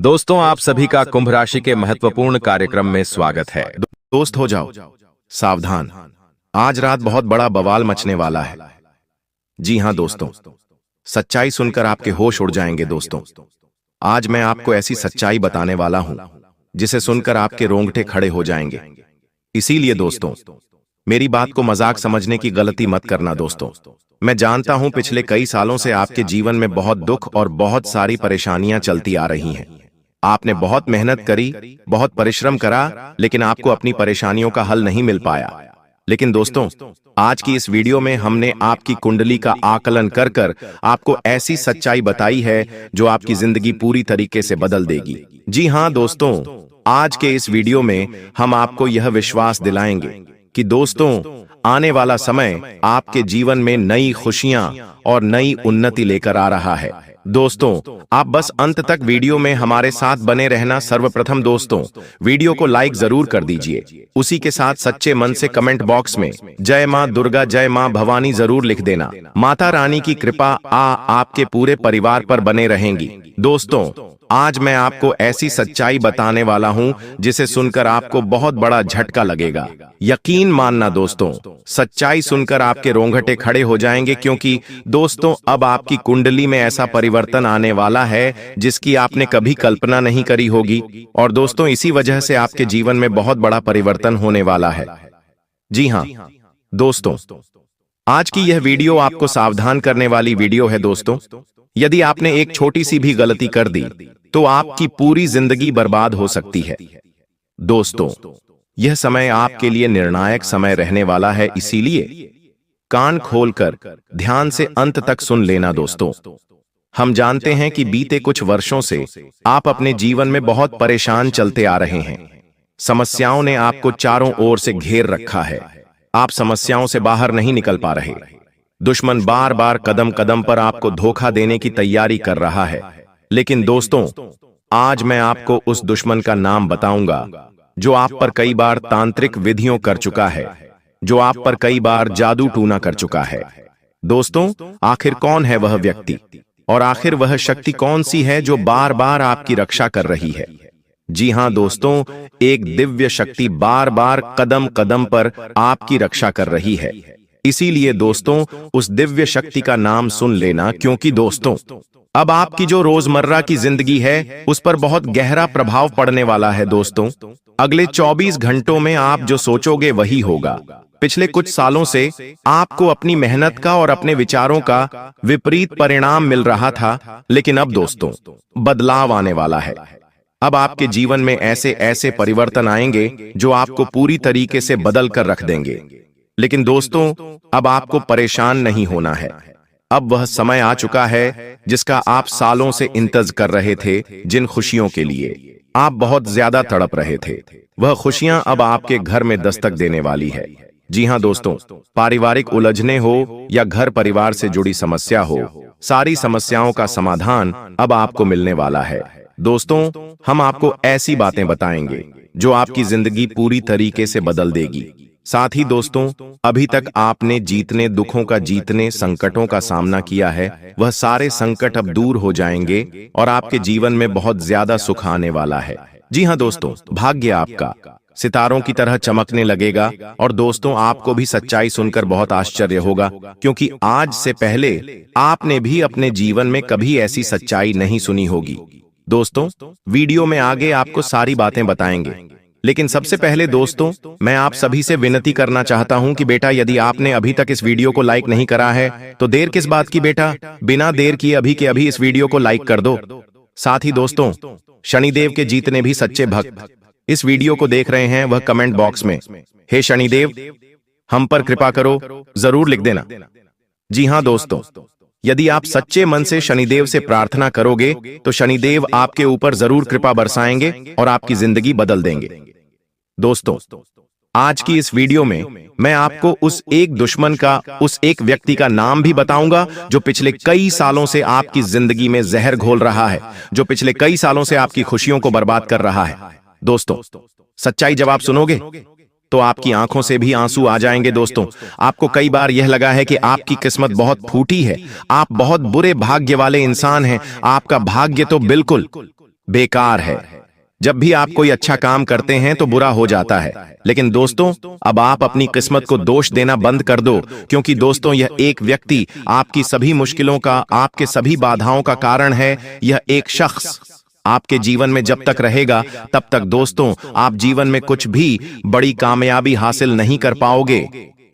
दोस्तों, आप सभी का कुंभ राशि के महत्वपूर्ण कार्यक्रम में स्वागत है। दोस्त हो जाओ सावधान, आज रात बहुत बड़ा बवाल मचने वाला है। जी हां दोस्तों, सच्चाई सुनकर आपके होश उड़ जाएंगे। दोस्तों, आज मैं आपको ऐसी सच्चाई बताने वाला हूं जिसे सुनकर आपके रोंगटे खड़े हो जाएंगे। इसीलिए दोस्तों, मेरी बात को मजाक समझने की गलती मत करना। दोस्तों, मैं जानता हूं पिछले कई सालों से आपके जीवन में बहुत दुख और बहुत सारी परेशानियां चलती आ रही हैं। आपने बहुत मेहनत करी, बहुत परिश्रम करा, लेकिन आपको अपनी परेशानियों का हल नहीं मिल पाया। लेकिन दोस्तों, आज की इस वीडियो में हमने आपकी कुंडली का आकलन कर कर आपको ऐसी सच्चाई बताई है जो आपकी जिंदगी पूरी तरीके से बदल देगी। जी हां दोस्तों, आज के इस वीडियो में हम आपको यह विश्वास दिलाएंगे कि दोस्तों, आने वाला समय आपके जीवन में नई खुशियां और नई उन्नति लेकर आ रहा है। दोस्तों, आप बस अंत तक वीडियो में हमारे साथ बने रहना। सर्वप्रथम दोस्तों, वीडियो को लाइक जरूर कर दीजिए। उसी के साथ सच्चे मन से कमेंट बॉक्स में जय मां दुर्गा, जय मां भवानी जरूर लिख देना। माता रानी की कृपा आपके पूरे परिवार पर बने रहेंगी। दोस्तों, आज मैं आपको ऐसी सच्चाई बताने वाला हूं जिसे सुनकर आपको बहुत बड़ा झटका लगेगा। यकीन मानना दोस्तों, सच्चाई सुनकर आपके रोंगटे खड़े हो जाएंगे, क्योंकि दोस्तों, अब आपकी कुंडली में ऐसा परिवर्तन आने वाला है जिसकी आपने कभी कल्पना नहीं करी होगी। और दोस्तों, इसी वजह से आपके जीवन में बहुत बड़ा परिवर्तन होने वाला है। जी हां दोस्तों, आज की यह वीडियो आपको सावधान करने वाली वीडियो है। दोस्तों, यदि आपने एक छोटी सी भी गलती कर दी तो आपकी पूरी जिंदगी बर्बाद हो सकती है। दोस्तों, यह समय आपके लिए निर्णायक समय रहने वाला है, इसीलिए कान खोलकर ध्यान से अंत तक सुन लेना। दोस्तों, हम जानते हैं कि बीते कुछ वर्षों से आप अपने जीवन में बहुत परेशान चलते आ रहे हैं। समस्याओं ने आपको चारों ओर से घेर रखा है। आप समस्याओं से बाहर नहीं निकल पा रहे। दुश्मन बार बार कदम कदम पर आपको धोखा देने की तैयारी कर रहा है। लेकिन दोस्तों, आज मैं आपको उस दुश्मन का नाम बताऊंगा जो आप पर कई बार तांत्रिक विधियों कर चुका है, जो आप पर कई बार जादू टूना कर चुका है। दोस्तों, आखिर कौन है वह व्यक्ति और आखिर वह शक्ति कौन सी है जो बार बार आपकी रक्षा कर रही है? जी हां दोस्तों, एक दिव्य शक्ति बार बार कदम कदम पर आपकी रक्षा कर रही है। इसीलिए दोस्तों, उस दिव्य शक्ति का नाम सुन लेना, क्योंकि दोस्तों, अब आपकी जो रोजमर्रा की जिंदगी है उस पर बहुत गहरा प्रभाव पड़ने वाला है। दोस्तों, अगले 24 घंटों में आप जो सोचोगे वही होगा। पिछले कुछ सालों से आपको अपनी मेहनत का और अपने विचारों का विपरीत परिणाम मिल रहा था, लेकिन अब दोस्तों, बदलाव आने वाला है। अब आपके जीवन में ऐसे ऐसे परिवर्तन आएंगे जो आपको पूरी तरीके से बदल कर रख देंगे। लेकिन दोस्तों, अब आपको परेशान नहीं होना है। अब वह समय आ चुका है जिसका आप सालों से इंतजार कर रहे थे। जिन खुशियों के लिए आप बहुत ज्यादा तड़प रहे थे, वह खुशियां अब आपके घर में दस्तक देने वाली है। जी हां दोस्तों, पारिवारिक उलझने हो या घर परिवार से जुड़ी समस्या हो, सारी समस्याओं का समाधान अब आपको मिलने वाला है। दोस्तों, हम आपको ऐसी बातें बताएंगे जो आपकी जिंदगी पूरी तरीके से बदल देगी। साथ ही दोस्तों, अभी तक आपने जीतने दुखों का, जीतने संकटों का सामना किया है, वह सारे संकट अब दूर हो जाएंगे और आपके जीवन में बहुत ज्यादा सुख आने वाला है। जी हां दोस्तों, भाग्य आपका सितारों की तरह चमकने लगेगा। और दोस्तों, आपको भी सच्चाई सुनकर बहुत आश्चर्य होगा, क्योंकि आज से पहले आपने भी अपने जीवन में कभी ऐसी सच्चाई नहीं सुनी होगी। दोस्तों, वीडियो में आगे आपको सारी बातें बताएंगे, लेकिन सबसे पहले दोस्तों, मैं आप सभी से विनती करना चाहता हूं कि बेटा, यदि आपने अभी तक इस वीडियो को लाइक नहीं करा है तो देर किस बात की बेटा, बिना देर किए अभी के अभी इस वीडियो को लाइक कर दो। साथ ही दोस्तों, शनिदेव के जितने भी सच्चे भक्त इस वीडियो को देख रहे हैं, वह कमेंट बॉक्स में हे शनिदेव हम पर कृपा करो जरूर लिख देना। जी हां दोस्तों, यदि आप सच्चे मन से शनिदेव से प्रार्थना करोगे तो शनिदेव आपके ऊपर जरूर कृपा बरसाएंगे और आपकी जिंदगी बदल देंगे। दोस्तों, आज की इस वीडियो में मैं आपको उस एक दुश्मन का, उस एक व्यक्ति का नाम भी बताऊंगा जो पिछले कई सालों से आपकी जिंदगी में जहर घोल रहा है, जो पिछले कई सालों से आपकी खुशियों को बर्बाद कर रहा है। दोस्तों, सच्चाई जब आप सुनोगे तो आपकी आंखों से भी आंसू आ जाएंगे। दोस्तों, आपको कई बार यह लगा है कि आपकी किस्मत बहुत फूटी है, आप बहुत बुरे भाग्य वाले इंसान हैं, आपका भाग्य तो बिल्कुल बेकार है। जब भी आप कोई अच्छा काम करते हैं तो बुरा हो जाता है। लेकिन दोस्तों, अब आप अपनी किस्मत को दोष देना बंद कर दो, क्योंकि दोस्तों यह एक व्यक्ति आपकी सभी मुश्किलों का, आपके सभी बाधाओं का कारण है। यह एक शख्स आपके जीवन में जब तक रहेगा तब तक दोस्तों आप जीवन में कुछ भी बड़ी कामयाबी हासिल नहीं कर पाओगे,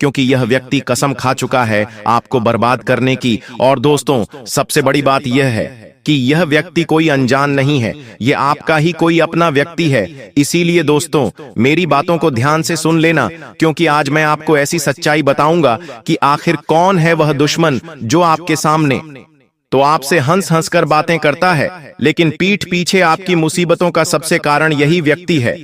क्योंकि यह व्यक्ति कसम खा चुका है आपको बर्बाद करने की। और दोस्तों, सबसे बड़ी बात यह है कि यह व्यक्ति कोई अनजान नहीं है, यह आपका ही कोई अपना व्यक्ति है। इसीलिए दोस्तों, मेरी बातों को ध्यान से सुन लेना, क्योंकि आज मैं आपको ऐसी सच्चाई बताऊंगा कि आखिर कौन है वह दुश्मन जो आपके सामने तो आपसे हंस हंस कर बातें करता है, लेकिन पीठ पीछे आपकी मुसीबतों का सबसे कारण यही व्यक्ति है।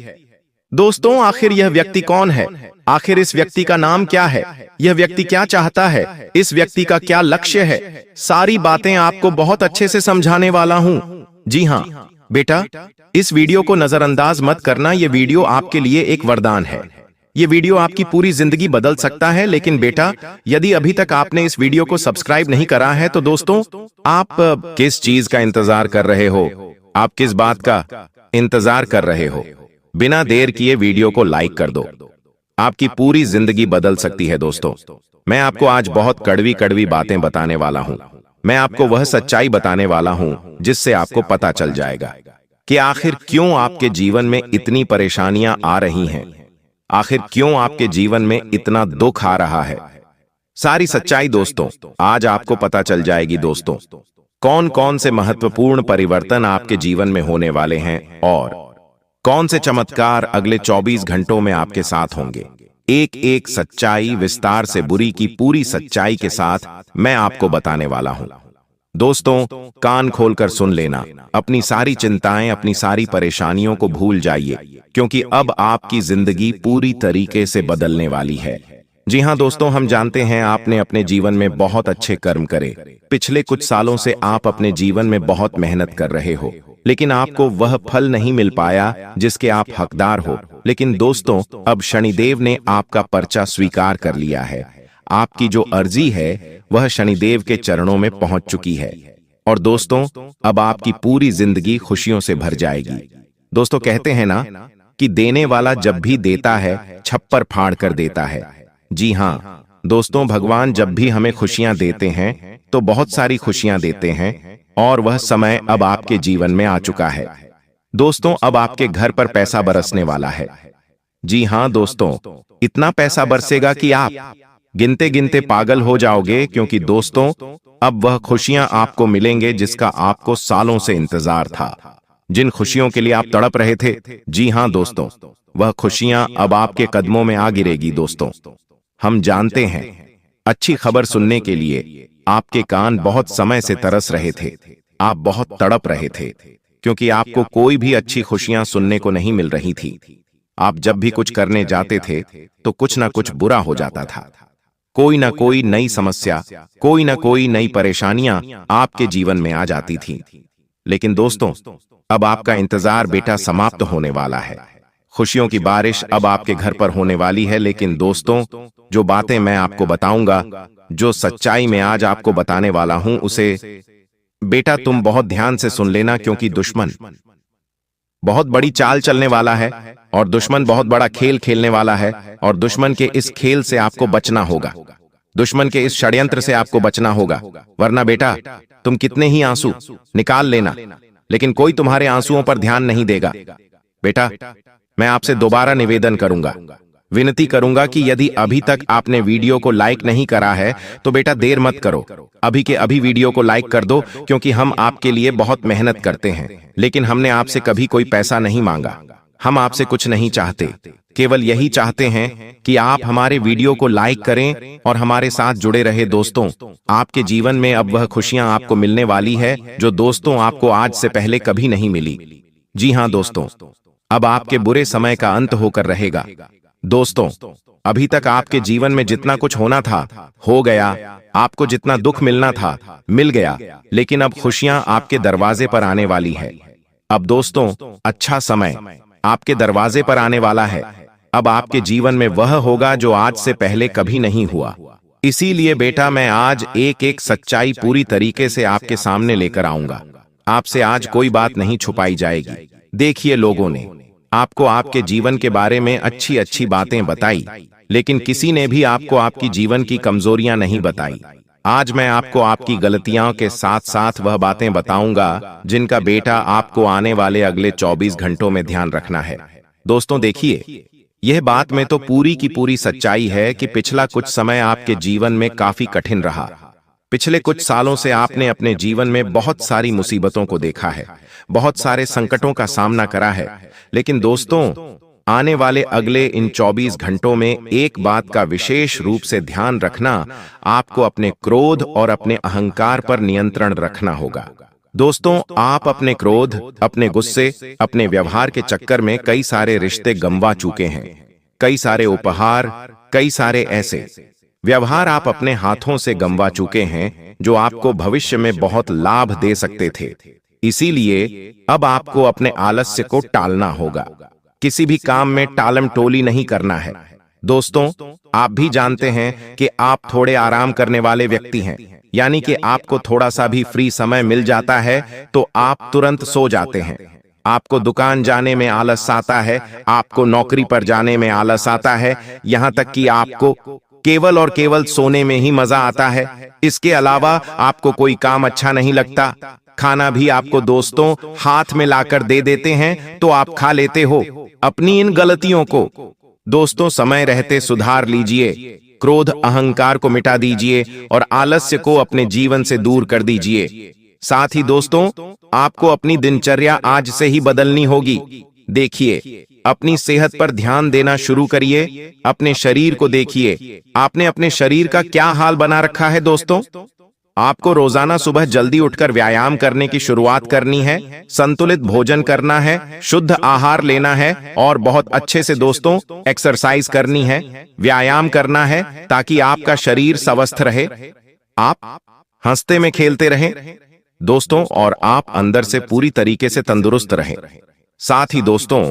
दोस्तों, आखिर यह व्यक्ति कौन है? आखिर इस व्यक्ति का नाम क्या है? यह व्यक्ति क्या चाहता है? इस व्यक्ति का क्या लक्ष्य है? सारी बातें आपको बहुत अच्छे से समझाने वाला हूं। जी हां बेटा, इस वीडियो को नजरअंदाज मत करना। यह वीडियो आपके लिए एक वरदान है। यह वीडियो आपकी पूरी जिंदगी बदल सकता है। लेकिन बेटा, यदि अभी तक आपने इस वीडियो को सब्सक्राइब नहीं करा है तो दोस्तों, आप किस चीज का इंतजार कर रहे हो? आप किस बात का इंतजार कर रहे हो? बिना देर किए वीडियो को लाइक कर दो। आपकी पूरी जिंदगी बदल सकती है। दोस्तों, मैं आपको आज बहुत कड़वी कड़वी बातें बताने वाला हूं। मैं आपको वह सच्चाई बताने वाला हूं जिससे आपको पता चल जाएगा कि आखिर क्यों आपके जीवन में इतनी परेशानियां आ रही हैं, आखिर क्यों आपके जीवन में इतना दुख आ रहा है। सारी सच्चाई दोस्तों आज आपको पता चल जाएगी। दोस्तों, कौन कौन से महत्वपूर्ण परिवर्तन आपके जीवन में होने वाले हैं और कौन से चमत्कार अगले 24 घंटों में आपके साथ होंगे। एक एक सच्चाई विस्तार से, बुरी की पूरी सच्चाई के साथ मैं आपको बताने वाला हूं। दोस्तों, कान खोलकर सुन लेना। अपनी सारी चिंताएं, अपनी सारी परेशानियों को भूल जाइए, क्योंकि अब आपकी जिंदगी पूरी तरीके से बदलने वाली है। जी हां दोस्तों, हम जानते हैं आपने अपने जीवन में बहुत अच्छे कर्म करे। पिछले कुछ सालों से आप अपने जीवन में बहुत मेहनत कर रहे हो, लेकिन आपको वह फल नहीं मिल पाया जिसके आप हकदार हो। लेकिन दोस्तों, अब शनिदेव ने आपका पर्चा स्वीकार कर लिया है। आपकी जो अर्जी है वह शनिदेव के चरणों में पहुंच चुकी है। और दोस्तों, अब आपकी पूरी जिंदगी खुशियों से भर जाएगी। दोस्तों, कहते हैं ना कि देने वाला जब भी देता है छप्पर फाड़ कर देता है। जी हां दोस्तों, भगवान जब भी हमें खुशियां देते हैं तो बहुत सारी खुशियां देते हैं, और वह समय अब आपके जीवन में आ चुका है। दोस्तों, अब आपके घर पर पैसा बरसने वाला है। जी हां दोस्तों, इतना पैसा बरसेगा कि आप गिनते गिनते पागल हो जाओगे, क्योंकि दोस्तों अब वह खुशियां आपको मिलेंगे जिसका आपको सालों से इंतजार था, जिन खुशियों के लिए आप तड़प रहे थे। जी हां दोस्तों, वह खुशियां अब आपके कदमों में आ गिरेगी। दोस्तों, हम जानते हैं अच्छी खबर सुनने के लिए आपके कान बहुत समय से तरस रहे थे, आप बहुत तड़प रहे थे, क्योंकि आपको कोई भी अच्छी खुशियां सुनने को नहीं मिल रही थी। आप जब भी कुछ करने जाते थे तो कुछ ना कुछ बुरा हो जाता था। कोई ना कोई नई समस्या, कोई ना कोई नई परेशानियां आपके जीवन में आ जाती थी। लेकिन दोस्तों, अब आपका इंतजार बेटा समाप्त होने वाला है। खुशियों की बारिश अब आपके घर पर होने वाली है। लेकिन दोस्तों, जो बातें मैं आपको बताऊंगा, जो सच्चाई मैं आज आपको बताने वाला हूं, उसे बेटा तुम बहुत ध्यान से सुन लेना, क्योंकि दुश्मन बहुत बड़ी चाल चलने वाला है और दुश्मन बहुत बड़ा खेल खेलने वाला है। और दुश्मन के इस खेल से आपको बचना होगा, दुश्मन के इस षड्यंत्र से आपको बचना होगा, वरना बेटा तुम कितने ही आंसू निकाल लेना, लेकिन कोई तुम्हारे आंसुओं पर ध्यान नहीं देगा। बेटा, मैं आपसे दोबारा निवेदन करूंगा, विनती करूंगा कि यदि अभी तक आपने वीडियो को लाइक नहीं करा है तो बेटा देर मत करो, अभी के अभी वीडियो को लाइक कर दो, क्योंकि हम आपके लिए बहुत मेहनत करते हैं। लेकिन हमने आपसे कभी कोई पैसा नहीं मांगा, हम आपसे कुछ नहीं चाहते, केवल यही चाहते हैं कि आप हमारे वीडियो को लाइक करें और हमारे साथ जुड़े रहे। दोस्तों, आपके जीवन में अब वह खुशियां आपको मिलने वाली है जो दोस्तों आपको आज से पहले कभी नहीं मिली। जी हां दोस्तों, अब आपके बुरे समय का अंत होकर रहेगा। दोस्तों, अभी तक आपके जीवन में जितना कुछ होना था हो गया, आपको जितना दुख मिलना था मिल गया, लेकिन अब खुशियां आपके दरवाजे पर आने वाली है। अब दोस्तों, अच्छा समय आपके दरवाजे पर आने वाला है। अब आपके जीवन में वह होगा जो आज से पहले कभी नहीं हुआ। इसीलिए बेटा मैं आज एक एक सच्चाई पूरी तरीके से आपके सामने लेकर आऊंगा। आपसे आज कोई बात नहीं छुपाई जाएगी। देखिए, लोगों ने आपको आपके जीवन के बारे में अच्छी अच्छी बातें बताई, लेकिन किसी ने भी आपको आपकी जीवन की कमजोरियां नहीं बताई। आज मैं आपको आपकी गलतियों के साथ साथ वह बातें बताऊंगा जिनका बेटा आपको आने वाले अगले 24 घंटों में ध्यान रखना है। दोस्तों देखिए, यह बात में तो पूरी की पूरी सच्चाई है कि पिछला कुछ समय आपके जीवन में काफी कठिन रहा। पिछले कुछ सालों से आपने अपने जीवन में बहुत सारी मुसीबतों को देखा है, बहुत सारे संकटों का सामना करा है। लेकिन दोस्तों, आने वाले अगले इन 24 घंटों में एक बात का विशेष रूप से ध्यान रखना, आपको अपने क्रोध और अपने अहंकार पर नियंत्रण रखना होगा। दोस्तों, आप अपने क्रोध, अपने गुस्से, अपने व्यवहार के चक्कर में कई सारे रिश्ते गंवा चुके हैं। कई सारे उपहार, कई सारे ऐसे व्यवहार आप अपने हाथों से गंवा चुके हैं जो आपको भविष्य में बहुत लाभ दे सकते थे। इसीलिए अब आपको अपने आलस्य को टालना होगा। किसी भी काम में टालम टोली नहीं करना है। दोस्तों, आप भी जानते हैं कि आप थोड़े आराम करने वाले व्यक्ति हैं, यानी कि आपको थोड़ा सा भी फ्री समय मिल जाता है तो आप तुरंत सो जाते हैं। आपको दुकान जाने में आलस आता है, आपको नौकरी पर जाने में आलस आता है, यहां तक कि आपको केवल और केवल सोने में ही मजा आता है। इसके अलावा आपको कोई काम अच्छा नहीं लगता। खाना भी आपको दोस्तों हाथ में लाकर दे देते हैं तो आप खा लेते हो। अपनी इन गलतियों को दोस्तों समय रहते सुधार लीजिए। क्रोध, अहंकार को मिटा दीजिए और आलस्य को अपने जीवन से दूर कर दीजिए। साथ ही दोस्तों, आपको अपनी दिनचर्या आज से ही बदलनी होगी। देखिए, अपनी सेहत पर ध्यान देना शुरू करिए। अपने शरीर को देखिए। आपने अपने शरीर का क्या हाल बना रखा है दोस्तों। आपको रोजाना सुबह जल्दी उठकर व्यायाम करने की शुरुआत करनी है, संतुलित भोजन करना है, शुद्ध आहार लेना है और बहुत अच्छे से दोस्तों एक्सरसाइज करनी है, व्यायाम करना है ताकि आपका शरीर स्वस्थ रहे, आप हंसते में खेलते रहें दोस्तों, और आप अंदर से पूरी तरीके से तंदुरुस्त रहें। साथ ही दोस्तों,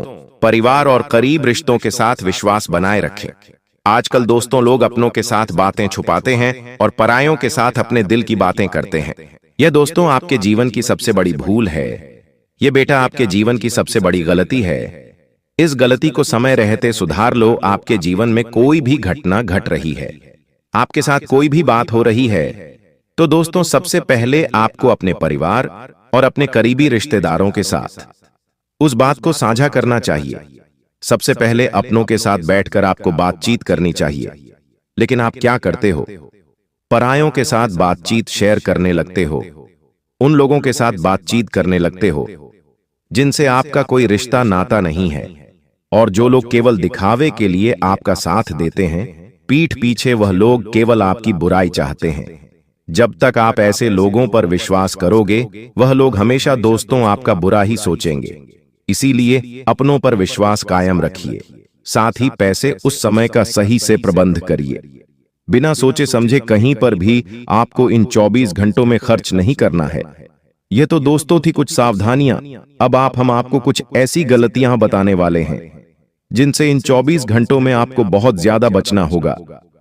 परिवार और करीब रिश्तों के साथ विश्वास बनाए रखें। आजकल दोस्तों लोग अपनों के साथ बातें छुपाते हैं और परायों के साथ अपने दिल की बातें करते हैं। यह दोस्तों आपके जीवन की सबसे बड़ी भूल है। यह बेटा आपके जीवन की सबसे बड़ी गलती है। इस गलती को समय रहते सुधार लो। आपके जीवन में कोई भी घटना घट रही है, आपके साथ कोई भी बात हो रही है, तो दोस्तों सबसे पहले आपको अपने परिवार और अपने करीबी रिश्तेदारों के साथ उस बात को साझा करना चाहिए। सबसे पहले अपनों के साथ बैठकर आपको बातचीत करनी चाहिए। लेकिन आप क्या करते हो? परायों के साथ बातचीत शेयर करने लगते हो। उन लोगों के साथ बातचीत करने लगते हो जिनसे आपका कोई रिश्ता नाता नहीं है, और जो लोग केवल दिखावे के लिए आपका साथ देते हैं, पीठ पीछे वह लोग केवल आपकी बुराई चाहते हैं। जब तक आप ऐसे लोगों पर विश्वास करोगे, वह लोग हमेशा दोस्तों आपका बुरा ही सोचेंगे। इसीलिए अपनों पर विश्वास कायम रखिए। साथ ही पैसे उस समय का सही से प्रबंध करिए। बिना सोचे समझे कहीं पर भी आपको इन 24 घंटों में खर्च नहीं करना है। ये तो दोस्तों थी कुछ सावधानियां। अब हम आपको कुछ ऐसी गलतियां बताने वाले हैं जिनसे इन 24 घंटों में आपको बहुत ज्यादा बचना होगा।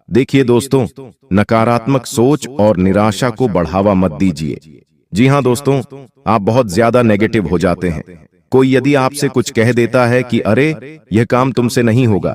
देखिए दोस्तों, नकारात्मक सोच और निराशा को बढ़ावा मत दीजिए। जी हां दोस्तों, आप बहुत ज्यादा नेगेटिव हो जाते हैं। कोई यदि आपसे कुछ कह देता है कि अरे यह काम तुमसे नहीं होगा,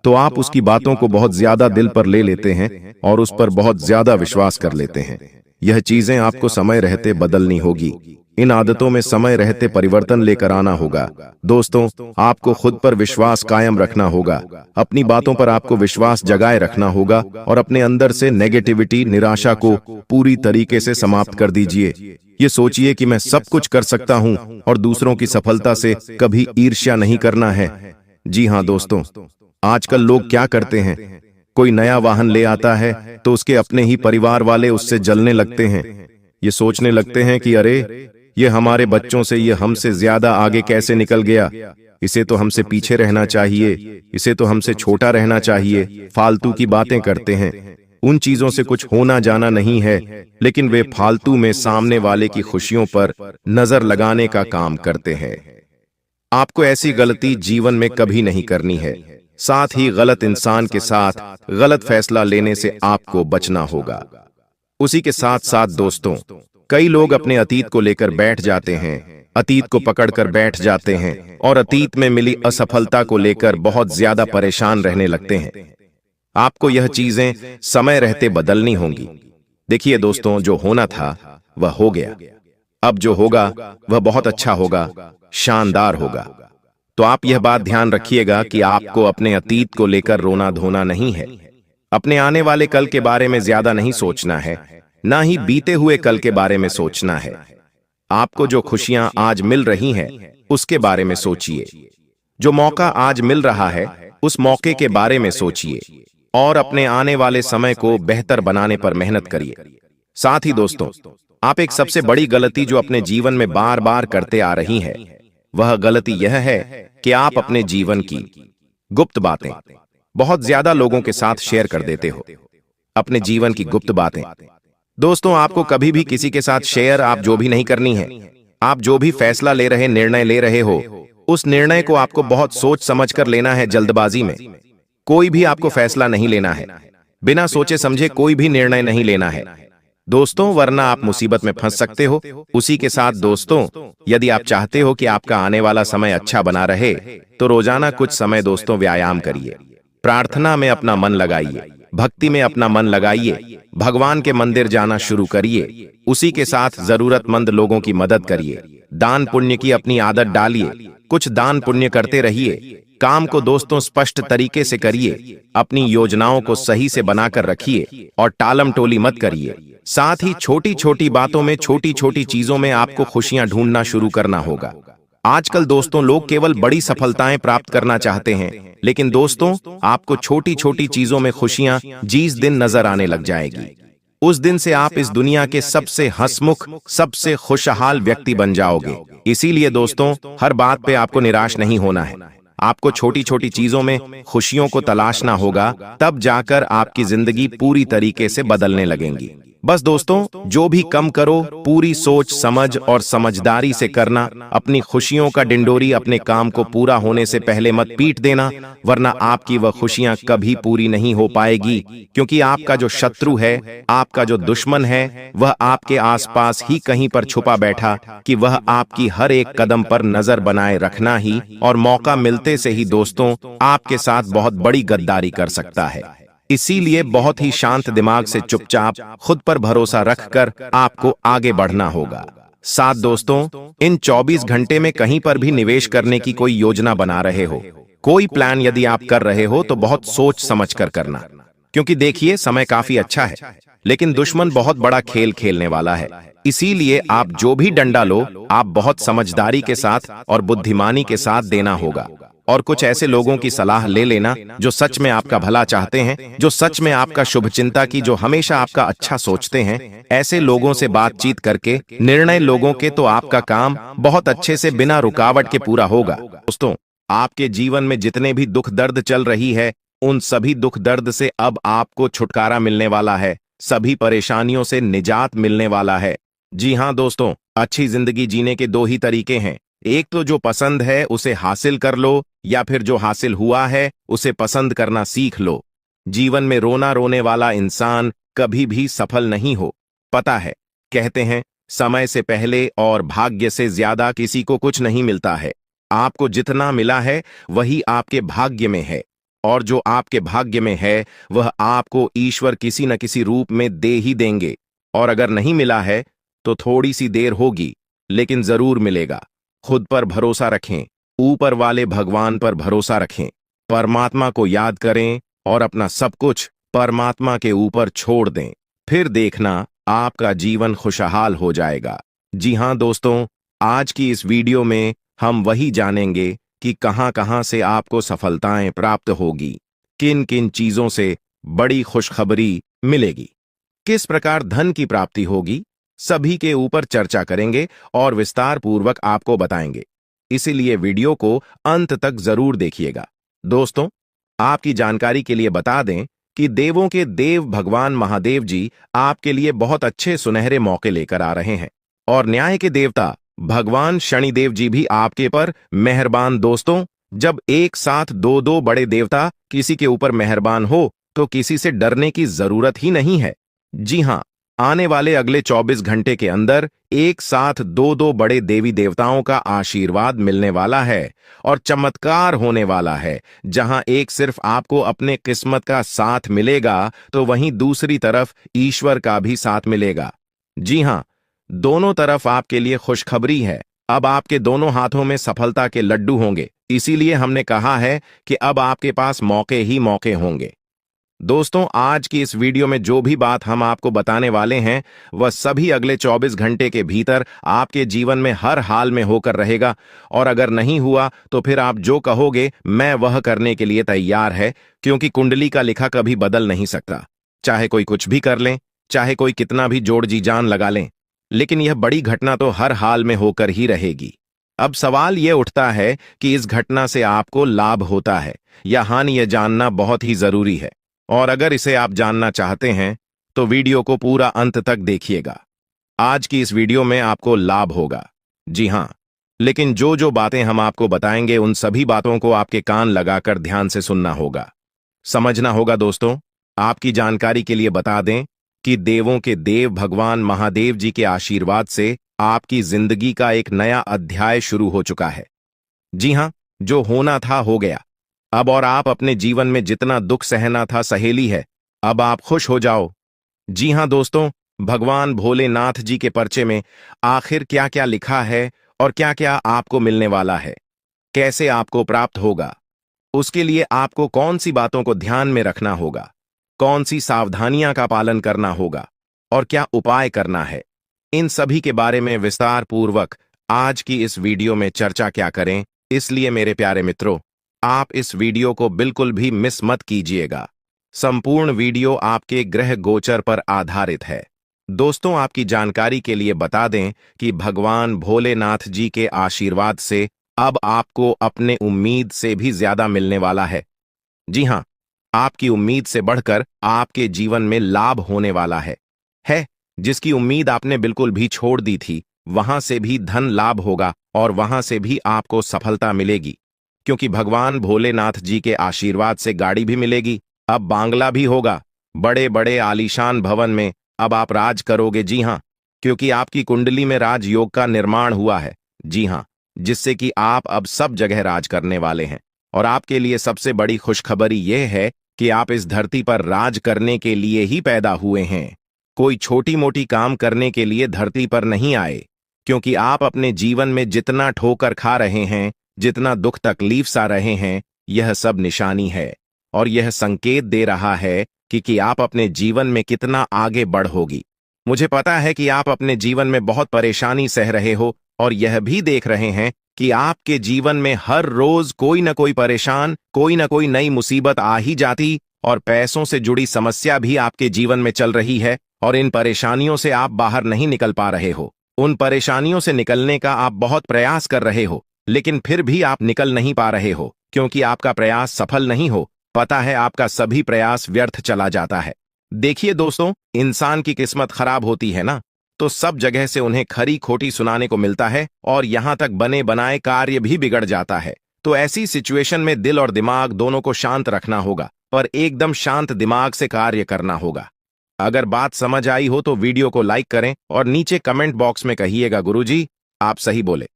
तो आप उसकी बातों को बहुत ज्यादा दिल पर ले लेते हैं और उस पर बहुत ज्यादा विश्वास कर लेते हैं। यह चीजें आपको समय रहते बदलनी होगी। इन आदतों में समय रहते परिवर्तन लेकर आना होगा। दोस्तों, आपको खुद पर विश्वास कायम रखना होगा। अपनी बातों पर आपको विश्वास जगाए रखना होगा और अपने अंदर से नेगेटिविटी, निराशा को पूरी तरीके से समाप्त कर दीजिए। ये सोचिए कि मैं सब कुछ कर सकता हूं और दूसरों की सफलता से कभी ईर्ष्या नहीं करना है। जी हां दोस्तों, आजकल लोग क्या करते हैं, कोई नया वाहन ले आता है तो उसके अपने ही परिवार वाले उससे जलने लगते हैं। ये सोचने लगते हैं कि अरे ये हमारे बच्चों से ये हमसे ज्यादा आगे कैसे निकल गया, इसे तो हमसे पीछे रहना चाहिए, इसे तो हमसे छोटा रहना चाहिए। फालतू की बातें करते हैं। उन चीजों से कुछ होना जाना नहीं है, लेकिन वे फालतू में सामने वाले की खुशियों पर नजर लगाने का काम करते हैं। आपको ऐसी गलती जीवन में कभी नहीं करनी है। साथ ही गलत इंसान के साथ गलत फैसला लेने से आपको बचना होगा। उसी के साथ साथ दोस्तों, कई लोग अपने अतीत को लेकर बैठ जाते हैं, अतीत को पकड़कर बैठ जाते हैं और अतीत में मिली असफलता को लेकर बहुत ज्यादा परेशान रहने लगते हैं। आपको यह चीजें समय रहते बदलनी होंगी। देखिए दोस्तों, जो होना था वह हो गया। अब जो होगा वह बहुत अच्छा होगा, शानदार होगा। तो आप यह बात ध्यान रखिएगा कि आपको अपने अतीत को लेकर रोना धोना नहीं है। अपने आने वाले कल के बारे में ज्यादा नहीं सोचना है, ना ही बीते हुए कल के बारे में सोचना है। आपको जो खुशियां आज मिल रही हैं उसके बारे में सोचिए। जो मौका आज मिल रहा है उस मौके के बारे में सोचिए और अपने आने वाले समय को बेहतर बनाने पर मेहनत करिए। साथ ही दोस्तों, आप एक सबसे बड़ी गलती जो अपने जीवन में बार बार करते आ रही हैं, वह गलती यह है कि आप अपने जीवन की गुप्त बातें बहुत ज्यादा लोगों के साथ शेयर कर देते हो। अपने जीवन की गुप्त बातें दोस्तों, आपको कभी भी किसी के साथ शेयर आप जो भी नहीं करनी है। आप जो भी फैसला ले रहे, निर्णय ले रहे हो, उस निर्णय को आपको बहुत सोच समझ कर लेना है। जल्दबाजी में कोई भी आपको फैसला नहीं लेना है। बिना सोचे समझे कोई भी निर्णय नहीं लेना है दोस्तों, वरना आप मुसीबत में फंस सकते हो। उसी के साथ दोस्तों, यदि आप चाहते हो कि आपका आने वाला समय अच्छा बना रहे, तो रोजाना कुछ समय दोस्तों व्यायाम करिए, प्रार्थना में अपना मन लगाइए, भक्ति में अपना मन लगाइए, भगवान के मंदिर जाना शुरू करिए। उसी के साथ जरूरतमंद लोगों की मदद करिए, दान पुण्य की अपनी आदत डालिए, कुछ दान पुण्य करते रहिए। काम को दोस्तों स्पष्ट तरीके से करिए, अपनी योजनाओं को सही से बनाकर रखिए और टालम टोली मत करिए। साथ ही छोटी छोटी बातों में, छोटी छोटी चीजों में आपको खुशियां ढूंढना शुरू करना होगा। आजकल दोस्तों लोग केवल बड़ी सफलताएं प्राप्त करना चाहते हैं, लेकिन दोस्तों आपको छोटी छोटी चीजों में खुशियां जिस दिन नजर आने लग जाएगी, उस दिन से आप इस दुनिया के सबसे हंसमुख, सबसे खुशहाल व्यक्ति बन जाओगे। इसीलिए दोस्तों, हर बात पे आपको निराश नहीं होना है। आपको छोटी छोटी चीजों में खुशियों को तलाशना होगा, तब जाकर आपकी जिंदगी पूरी तरीके से बदलने लगेंगी। बस दोस्तों, जो भी कम करो पूरी सोच समझ और समझदारी से करना। अपनी खुशियों का डिंडोरी अपने काम को पूरा होने से पहले मत पीट देना, वरना आपकी वह खुशियां कभी पूरी नहीं हो पाएगी। क्योंकि आपका जो शत्रु है, आपका जो दुश्मन है, वह आपके आसपास ही कहीं पर छुपा बैठा कि वह आपकी हर एक कदम पर नजर बनाए रखना ही और मौका मिलते से ही दोस्तों आपके साथ बहुत बड़ी गद्दारी कर सकता है। इसीलिए बहुत ही शांत दिमाग से चुपचाप खुद पर भरोसा रखकर आपको आगे बढ़ना होगा। साथ दोस्तों, इन 24 घंटे में कहीं पर भी निवेश करने की कोई योजना बना रहे हो, कोई प्लान यदि आप कर रहे हो, तो बहुत सोच समझ कर करना। क्योंकि देखिए, समय काफी अच्छा है, लेकिन दुश्मन बहुत बड़ा खेल खेलने वाला है। इसीलिए आप जो भी डंडा लो, आप बहुत समझदारी के साथ और बुद्धिमानी के साथ देना होगा। और कुछ ऐसे लोगों की सलाह ले लेना जो सच में आपका भला चाहते हैं, जो सच में आपका शुभचिंता की, जो हमेशा आपका अच्छा सोचते हैं। ऐसे लोगों से बातचीत करके निर्णय लोगों के, तो आपका काम बहुत अच्छे से बिना रुकावट के पूरा होगा। दोस्तों, आपके जीवन में जितने भी दुख दर्द चल रही है, उन सभी दुख दर्द से अब आपको छुटकारा मिलने वाला है, सभी परेशानियों से निजात मिलने वाला है। जी हाँ दोस्तों, अच्छी जिंदगी जीने के दो ही तरीके हैं। एक तो जो पसंद है उसे हासिल कर लो, या फिर जो हासिल हुआ है उसे पसंद करना सीख लो। जीवन में रोना रोने वाला इंसान कभी भी सफल नहीं हो। पता है, कहते हैं समय से पहले और भाग्य से ज्यादा किसी को कुछ नहीं मिलता है। आपको जितना मिला है वही आपके भाग्य में है, और जो आपके भाग्य में है वह आपको ईश्वर किसी न किसी रूप में दे ही देंगे। और अगर नहीं मिला है तो थोड़ी सी देर होगी, लेकिन जरूर मिलेगा। खुद पर भरोसा रखें, ऊपर वाले भगवान पर भरोसा रखें, परमात्मा को याद करें और अपना सब कुछ परमात्मा के ऊपर छोड़ दें। फिर देखना आपका जीवन खुशहाल हो जाएगा। जी हाँ दोस्तों, आज की इस वीडियो में हम वही जानेंगे कि कहां-कहां से आपको सफलताएं प्राप्त होगी, किन किन चीजों से बड़ी खुशखबरी मिलेगी, किस प्रकार धन की प्राप्ति होगी, सभी के ऊपर चर्चा करेंगे और विस्तार पूर्वक आपको बताएंगे। इसीलिए वीडियो को अंत तक जरूर देखिएगा। दोस्तों, आपकी जानकारी के लिए बता दें कि देवों के देव भगवान महादेव जी आपके लिए बहुत अच्छे सुनहरे मौके लेकर आ रहे हैं, और न्याय के देवता भगवान शनिदेव जी भी आपके पर मेहरबान। दोस्तों, जब एक साथ दो दो बड़े देवता किसी के ऊपर मेहरबान हो, तो किसी से डरने की जरूरत ही नहीं है। जी हाँ, आने वाले अगले 24 घंटे के अंदर एक साथ दो दो बड़े देवी देवताओं का आशीर्वाद मिलने वाला है और चमत्कार होने वाला है। जहां एक सिर्फ आपको अपने किस्मत का साथ मिलेगा तो वहीं दूसरी तरफ ईश्वर का भी साथ मिलेगा। जी हां, दोनों तरफ आपके लिए खुशखबरी है। अब आपके दोनों हाथों में सफलता के लड्डू होंगे। इसीलिए हमने कहा है कि अब आपके पास मौके ही मौके होंगे। दोस्तों, आज की इस वीडियो में जो भी बात हम आपको बताने वाले हैं वह सभी अगले 24 घंटे के भीतर आपके जीवन में हर हाल में होकर रहेगा। और अगर नहीं हुआ तो फिर आप जो कहोगे मैं वह करने के लिए तैयार है, क्योंकि कुंडली का लिखा कभी बदल नहीं सकता। चाहे कोई कुछ भी कर लें, चाहे कोई कितना भी जोड़ जी जान लगा लें, लेकिन यह बड़ी घटना तो हर हाल में होकर ही रहेगी। अब सवाल यह उठता है कि इस घटना से आपको लाभ होता है या हानि, यह जानना बहुत ही जरूरी है। और अगर इसे आप जानना चाहते हैं तो वीडियो को पूरा अंत तक देखिएगा। आज की इस वीडियो में आपको लाभ होगा। जी हां, लेकिन जो जो बातें हम आपको बताएंगे उन सभी बातों को आपके कान लगाकर ध्यान से सुनना होगा, समझना होगा। दोस्तों, आपकी जानकारी के लिए बता दें कि देवों के देव भगवान महादेव जी के आशीर्वाद से आपकी जिंदगी का एक नया अध्याय शुरू हो चुका है। जी हां, जो होना था हो गया। अब और आप अपने जीवन में जितना दुख सहना था सहेली है, अब आप खुश हो जाओ। जी हां दोस्तों, भगवान भोलेनाथ जी के पर्चे में आखिर क्या क्या लिखा है और क्या क्या आपको मिलने वाला है, कैसे आपको प्राप्त होगा, उसके लिए आपको कौन सी बातों को ध्यान में रखना होगा, कौन सी सावधानियां का पालन करना होगा और क्या उपाय करना है, इन सभी के बारे में विस्तार पूर्वक आज की इस वीडियो में चर्चा क्या करें। इसलिए मेरे प्यारे मित्रों, आप इस वीडियो को बिल्कुल भी मिस मत कीजिएगा। संपूर्ण वीडियो आपके ग्रह गोचर पर आधारित है। दोस्तों, आपकी जानकारी के लिए बता दें कि भगवान भोलेनाथ जी के आशीर्वाद से अब आपको अपने उम्मीद से भी ज्यादा मिलने वाला है। जी हां, आपकी उम्मीद से बढ़कर आपके जीवन में लाभ होने वाला है। जिसकी उम्मीद आपने बिल्कुल भी छोड़ दी थी, वहां से भी धन लाभ होगा और वहां से भी आपको सफलता मिलेगी, क्योंकि भगवान भोलेनाथ जी के आशीर्वाद से गाड़ी भी मिलेगी। अब बांग्ला भी होगा। बड़े बड़े आलीशान भवन में अब आप राज करोगे। जी हां, क्योंकि आपकी कुंडली में राजयोग का निर्माण हुआ है। जी हां, जिससे कि आप अब सब जगह राज करने वाले हैं। और आपके लिए सबसे बड़ी खुशखबरी यह है कि आप इस धरती पर राज करने के लिए ही पैदा हुए हैं। कोई छोटी मोटी काम करने के लिए धरती पर नहीं आए, क्योंकि आप अपने जीवन में जितना ठोकर खा रहे हैं, जितना दुख तकलीफ सा रहे हैं, यह सब निशानी है और यह संकेत दे रहा है कि आप अपने जीवन में कितना आगे बढ़ोगी। मुझे पता है कि आप अपने जीवन में बहुत परेशानी सह रहे हो और यह भी देख रहे हैं कि आपके जीवन में हर रोज कोई न कोई परेशान, कोई न कोई नई मुसीबत आ ही जाती और पैसों से जुड़ी समस्या भी आपके जीवन में चल रही है और इन परेशानियों से आप बाहर नहीं निकल पा रहे हो। उन परेशानियों से निकलने का आप बहुत प्रयास कर रहे हो, लेकिन फिर भी आप निकल नहीं पा रहे हो, क्योंकि आपका प्रयास सफल नहीं हो। पता है, आपका सभी प्रयास व्यर्थ चला जाता है। देखिए दोस्तों, इंसान की किस्मत खराब होती है ना, तो सब जगह से उन्हें खरी खोटी सुनाने को मिलता है और यहां तक बने बनाए कार्य भी बिगड़ जाता है। तो ऐसी सिचुएशन में दिल और दिमाग दोनों को शांत रखना होगा, पर एकदम शांत दिमाग से कार्य करना होगा। अगर बात समझ आई हो तो वीडियो को लाइक करें और नीचे कमेंट बॉक्स में कहिएगा गुरुजी आप सही बोले।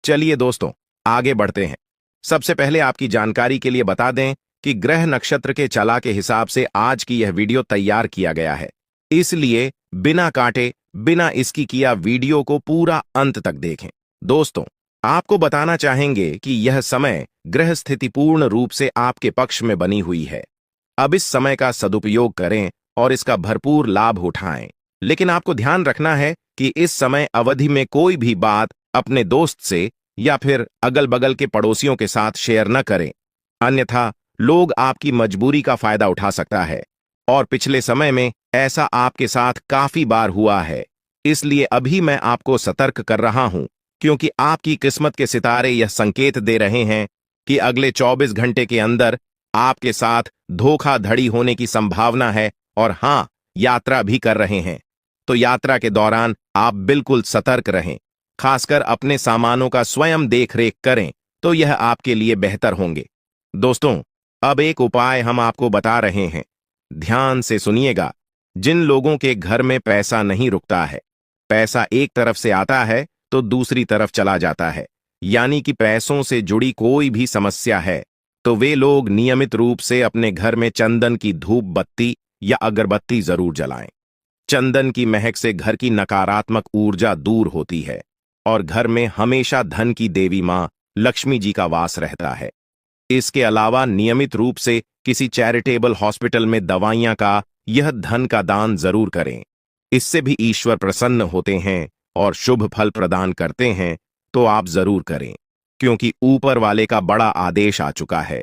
चलिए दोस्तों, आगे बढ़ते हैं। सबसे पहले आपकी जानकारी के लिए बता दें कि ग्रह नक्षत्र के चला के हिसाब से आज की यह वीडियो तैयार किया गया है, इसलिए बिना काटे बिना इसकी किया वीडियो को पूरा अंत तक देखें। दोस्तों, आपको बताना चाहेंगे कि यह समय ग्रह स्थिति पूर्ण रूप से आपके पक्ष में बनी हुई है। अब इस समय का सदुपयोग करें और इसका भरपूर लाभ उठाएं। लेकिन आपको ध्यान रखना है कि इस समय अवधि में कोई भी बात अपने दोस्त से या फिर अगल बगल के पड़ोसियों के साथ शेयर न करें, अन्यथा लोग आपकी मजबूरी का फायदा उठा सकता है। और पिछले समय में ऐसा आपके साथ काफी बार हुआ है, इसलिए अभी मैं आपको सतर्क कर रहा हूं, क्योंकि आपकी किस्मत के सितारे यह संकेत दे रहे हैं कि अगले 24 घंटे के अंदर आपके साथ धोखाधड़ी होने की संभावना है। और हां, यात्रा भी कर रहे हैं, तो यात्रा के दौरान आप बिल्कुल सतर्क रहें। खासकर अपने सामानों का स्वयं देखरेख करें, तो यह आपके लिए बेहतर होंगे। दोस्तों, अब एक उपाय हम आपको बता रहे हैं, ध्यान से सुनिएगा। जिन लोगों के घर में पैसा नहीं रुकता है, पैसा एक तरफ से आता है तो दूसरी तरफ चला जाता है, यानी कि पैसों से जुड़ी कोई भी समस्या है, तो वे लोग नियमित रूप से अपने घर में चंदन की धूप बत्ती या अगरबत्ती जरूर जलाएं। चंदन की महक से घर की नकारात्मक ऊर्जा दूर होती है और घर में हमेशा धन की देवी मां लक्ष्मी जी का वास रहता है। इसके अलावा नियमित रूप से किसी चैरिटेबल हॉस्पिटल में दवाइयां का यह धन का दान जरूर करें। इससे भी ईश्वर प्रसन्न होते हैं और शुभ फल प्रदान करते हैं, तो आप जरूर करें, क्योंकि ऊपर वाले का बड़ा आदेश आ चुका है।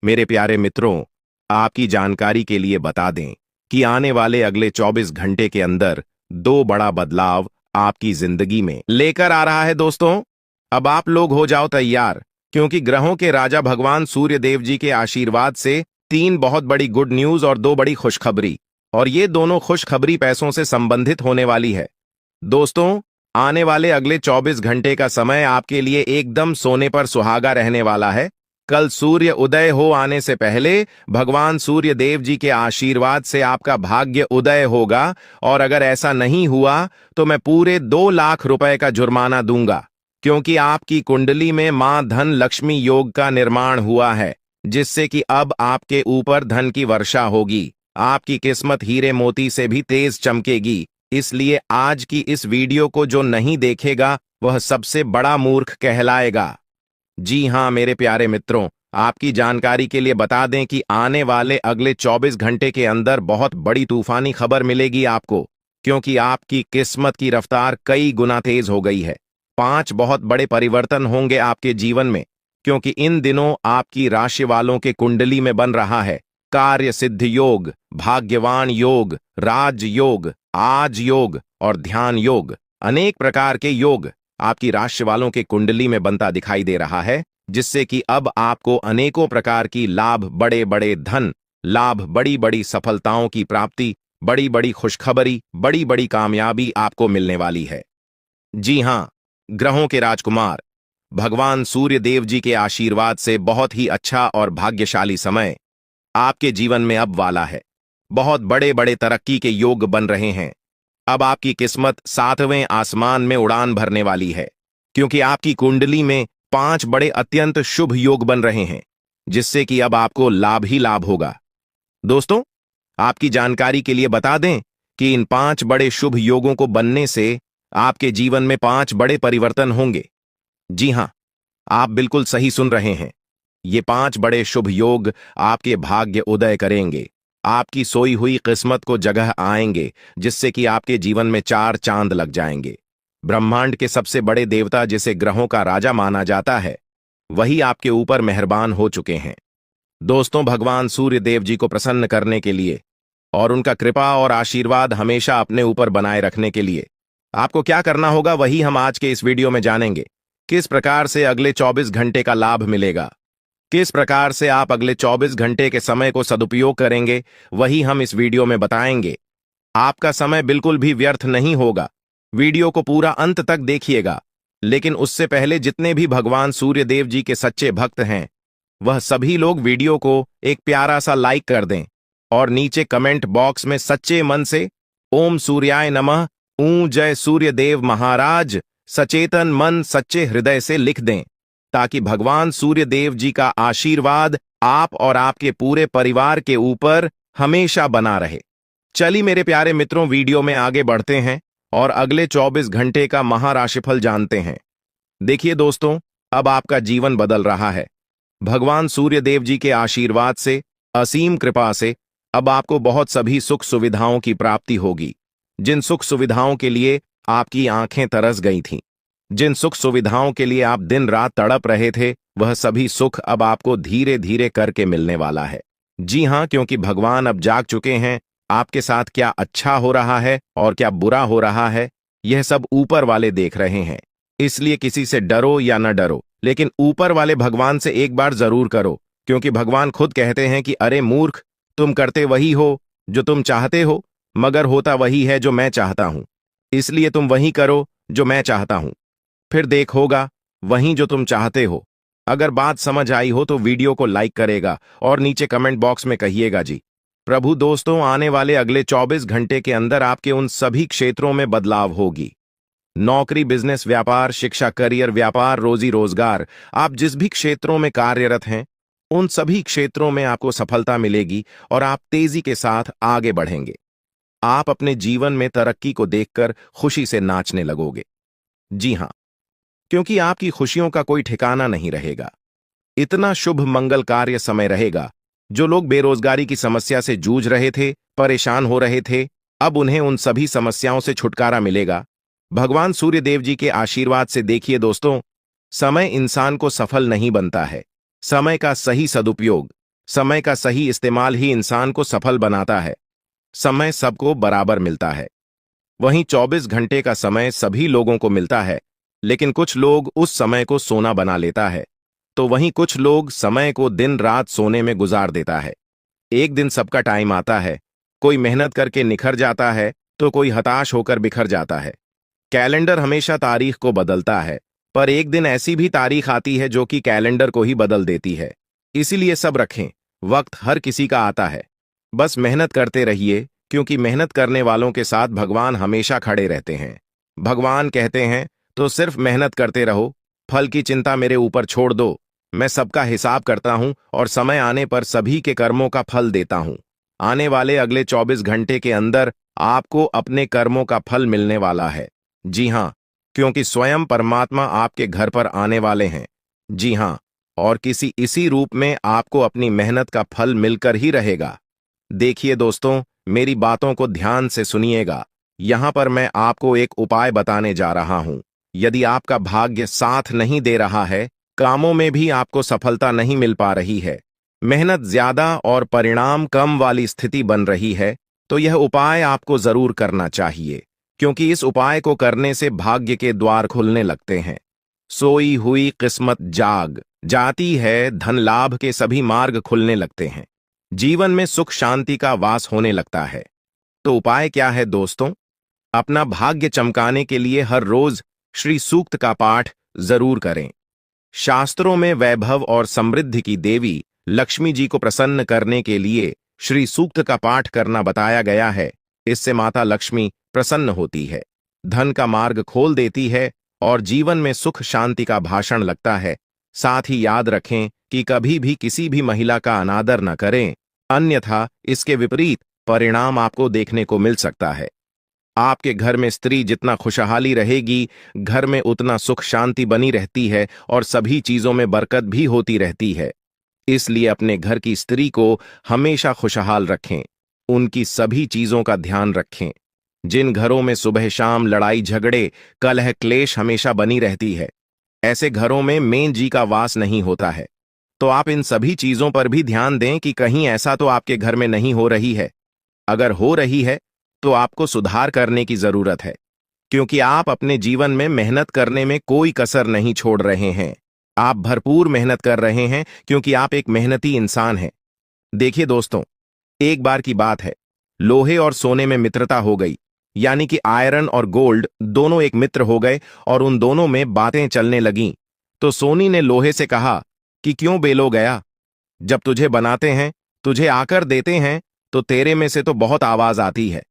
मेरे प्यारे मित्रों, आपकी जानकारी के लिए बता दें कि आने वाले अगले 24 घंटे के अंदर 2 बड़ा बदलाव आपकी जिंदगी में लेकर आ रहा है। दोस्तों, अब आप लोग हो जाओ तैयार, क्योंकि ग्रहों के राजा भगवान सूर्य देव जी के आशीर्वाद से 3 बहुत बड़ी गुड न्यूज और 2 बड़ी खुशखबरी, और ये दोनों खुशखबरी पैसों से संबंधित होने वाली है। दोस्तों, आने वाले अगले 24 घंटे का समय आपके लिए एकदम सोने पर सुहागा रहने वाला है। कल सूर्य उदय हो आने से पहले भगवान सूर्य देव जी के आशीर्वाद से आपका भाग्य उदय होगा, और अगर ऐसा नहीं हुआ तो मैं पूरे 2 लाख रुपए का जुर्माना दूंगा, क्योंकि आपकी कुंडली में मां धन लक्ष्मी योग का निर्माण हुआ है, जिससे कि अब आपके ऊपर धन की वर्षा होगी। आपकी किस्मत हीरे मोती से भी तेज चमकेगी। इसलिए आज की इस वीडियो को जो नहीं देखेगा वह सबसे बड़ा मूर्ख कहलाएगा। जी हां मेरे प्यारे मित्रों, आपकी जानकारी के लिए बता दें कि आने वाले अगले 24 घंटे के अंदर बहुत बड़ी तूफानी खबर मिलेगी आपको, क्योंकि आपकी किस्मत की रफ्तार कई गुना तेज हो गई है। 5 बहुत बड़े परिवर्तन होंगे आपके जीवन में, क्योंकि इन दिनों आपकी राशि वालों के कुंडली में बन रहा है कार्य सिद्धि योग, भाग्यवान योग, राज योग, आज योग और ध्यान योग। अनेक प्रकार के योग आपकी राशि वालों के कुंडली में बनता दिखाई दे रहा है, जिससे कि अब आपको अनेकों प्रकार की लाभ, बड़े बड़े धन लाभ, बड़ी बड़ी सफलताओं की प्राप्ति, बड़ी बड़ी खुशखबरी, बड़ी बड़ी कामयाबी आपको मिलने वाली है। जी हां, ग्रहों के राजकुमार भगवान सूर्य देव जी के आशीर्वाद से बहुत ही अच्छा और भाग्यशाली समय आपके जीवन में अब वाला है। बहुत बड़े बड़े तरक्की के योग बन रहे हैं। अब आपकी किस्मत 7वें आसमान में उड़ान भरने वाली है, क्योंकि आपकी कुंडली में 5 बड़े अत्यंत शुभ योग बन रहे हैं, जिससे कि अब आपको लाभ ही लाभ होगा। दोस्तों, आपकी जानकारी के लिए बता दें कि इन 5 बड़े शुभ योगों को बनने से आपके जीवन में 5 बड़े परिवर्तन होंगे। जी हां, आप बिल्कुल सही सुन रहे हैं। ये 5 बड़े शुभ योग आपके भाग्य उदय करेंगे, आपकी सोई हुई किस्मत को जगह आएंगे, जिससे कि आपके जीवन में 4 चांद लग जाएंगे। ब्रह्मांड के सबसे बड़े देवता, जिसे ग्रहों का राजा माना जाता है, वही आपके ऊपर मेहरबान हो चुके हैं। दोस्तों, भगवान सूर्य देव जी को प्रसन्न करने के लिए और उनका कृपा और आशीर्वाद हमेशा अपने ऊपर बनाए रखने के लिए आपको क्या करना होगा, वही हम आज के इस वीडियो में जानेंगे। किस प्रकार से अगले 24 घंटे का लाभ मिलेगा, किस प्रकार से आप अगले 24 घंटे के समय को सदुपयोग करेंगे, वही हम इस वीडियो में बताएंगे। आपका समय बिल्कुल भी व्यर्थ नहीं होगा। वीडियो को पूरा अंत तक देखिएगा, लेकिन उससे पहले जितने भी भगवान सूर्य देव जी के सच्चे भक्त हैं, वह सभी लोग वीडियो को एक प्यारा सा लाइक कर दें और नीचे कमेंट बॉक्स में सच्चे मन से ओम सूर्याय नमः, ऊं जय सूर्य देव महाराज, सचेतन मन सच्चे हृदय से लिख दें, ताकि भगवान सूर्य देव जी का आशीर्वाद आप और आपके पूरे परिवार के ऊपर हमेशा बना रहे। चलिए मेरे प्यारे मित्रों, वीडियो में आगे बढ़ते हैं और अगले 24 घंटे का महाराशिफल जानते हैं। देखिए दोस्तों, अब आपका जीवन बदल रहा है। भगवान सूर्य देव जी के आशीर्वाद से, असीम कृपा से अब आपको बहुत सभी सुख सुविधाओं की प्राप्ति होगी। जिन सुख सुविधाओं के लिए आपकी आंखें तरस गई थीं, जिन सुख सुविधाओं के लिए आप दिन रात तड़प रहे थे, वह सभी सुख अब आपको धीरे धीरे करके मिलने वाला है। जी हां, क्योंकि भगवान अब जाग चुके हैं। आपके साथ क्या अच्छा हो रहा है और क्या बुरा हो रहा है, यह सब ऊपर वाले देख रहे हैं। इसलिए किसी से डरो या न डरो, लेकिन ऊपर वाले भगवान से एक बार जरूर करो, क्योंकि भगवान खुद कहते हैं कि अरे मूर्ख, तुम करते वही हो जो तुम चाहते हो, मगर होता वही है जो मैं चाहता हूं। इसलिए तुम वही करो जो मैं चाहता हूं, फिर देख होगा वही जो तुम चाहते हो। अगर बात समझ आई हो तो वीडियो को लाइक करेगा और नीचे कमेंट बॉक्स में कहिएगा जी प्रभु दोस्तों, आने वाले अगले 24 घंटे के अंदर आपके उन सभी क्षेत्रों में बदलाव होगी। नौकरी, बिजनेस, व्यापार, शिक्षा, करियर, व्यापार, रोजी रोजगार, आप जिस भी क्षेत्रों में कार्यरत हैं, उन सभी क्षेत्रों में आपको सफलता मिलेगी और आप तेजी के साथ आगे बढ़ेंगे। आप अपने जीवन में तरक्की को देखकर खुशी से नाचने लगोगे। जी हां, क्योंकि आपकी खुशियों का कोई ठिकाना नहीं रहेगा। इतना शुभ मंगल कार्य समय रहेगा। जो लोग बेरोजगारी की समस्या से जूझ रहे थे, परेशान हो रहे थे, अब उन्हें उन सभी समस्याओं से छुटकारा मिलेगा। भगवान सूर्य देव जी के आशीर्वाद से देखिए दोस्तों, समय इंसान को सफल नहीं बनता है। समय का सही सदुपयोग, समय का सही इस्तेमाल ही इंसान को सफल बनाता है। समय सबको बराबर मिलता है। वहीं 24 घंटे का समय सभी लोगों को मिलता है, लेकिन कुछ लोग उस समय को सोना बना लेता है, तो वहीं कुछ लोग समय को दिन रात सोने में गुजार देता है। एक दिन सबका टाइम आता है, कोई मेहनत करके निखर जाता है तो कोई हताश होकर बिखर जाता है। कैलेंडर हमेशा तारीख को बदलता है, पर एक दिन ऐसी भी तारीख आती है जो कि कैलेंडर को ही बदल देती है। इसीलिए सब रखें, वक्त हर किसी का आता है। बस मेहनत करते रहिए, क्योंकि मेहनत करने वालों के साथ भगवान हमेशा खड़े रहते हैं। भगवान कहते हैं, तो सिर्फ मेहनत करते रहो, फल की चिंता मेरे ऊपर छोड़ दो। मैं सबका हिसाब करता हूं और समय आने पर सभी के कर्मों का फल देता हूं। आने वाले अगले 24 घंटे के अंदर आपको अपने कर्मों का फल मिलने वाला है। जी हां, क्योंकि स्वयं परमात्मा आपके घर पर आने वाले हैं। जी हां, और किसी इसी रूप में आपको अपनी मेहनत का फल मिलकर ही रहेगा। देखिए दोस्तों, मेरी बातों को ध्यान से सुनिएगा। यहां पर मैं आपको एक उपाय बताने जा रहा हूं। यदि आपका भाग्य साथ नहीं दे रहा है, कामों में भी आपको सफलता नहीं मिल पा रही है, मेहनत ज्यादा और परिणाम कम वाली स्थिति बन रही है, तो यह उपाय आपको जरूर करना चाहिए, क्योंकि इस उपाय को करने से भाग्य के द्वार खुलने लगते हैं। सोई हुई किस्मत जाग जाती है, धन लाभ के सभी मार्ग खुलने लगते हैं, जीवन में सुख शांति का वास होने लगता है। तो उपाय क्या है दोस्तों? अपना भाग्य चमकाने के लिए हर रोज श्री सूक्त का पाठ जरूर करें। शास्त्रों में वैभव और समृद्धि की देवी लक्ष्मी जी को प्रसन्न करने के लिए श्री सूक्त का पाठ करना बताया गया है। इससे माता लक्ष्मी प्रसन्न होती है, धन का मार्ग खोल देती है और जीवन में सुख शांति का भाषण लगता है। साथ ही याद रखें कि कभी भी किसी भी महिला का अनादर न करें, अन्यथा इसके विपरीत परिणाम आपको देखने को मिल सकता है। आपके घर में स्त्री जितना खुशहाली रहेगी, घर में उतना सुख शांति बनी रहती है और सभी चीजों में बरकत भी होती रहती है। इसलिए अपने घर की स्त्री को हमेशा खुशहाल रखें, उनकी सभी चीजों का ध्यान रखें। जिन घरों में सुबह शाम लड़ाई झगड़े कलह क्लेश हमेशा बनी रहती है, ऐसे घरों में मेन जी का वास नहीं होता है। तो आप इन सभी चीजों पर भी ध्यान दें कि कहीं ऐसा तो आपके घर में नहीं हो रही है। अगर हो रही है तो आपको सुधार करने की जरूरत है, क्योंकि आप अपने जीवन में मेहनत करने में कोई कसर नहीं छोड़ रहे हैं। आप भरपूर मेहनत कर रहे हैं, क्योंकि आप एक मेहनती इंसान हैं। देखिए दोस्तों, एक बार की बात है, लोहे और सोने में मित्रता हो गई, यानी कि आयरन और गोल्ड दोनों एक मित्र हो गए और उन दोनों में बातें चलने लगीं। तो सोनी ने लोहे से कहा कि क्यों बेलो गया, जब तुझे बनाते हैं, तुझे आकर देते हैं, तो तेरे में से तो बहुत आवाज आती है,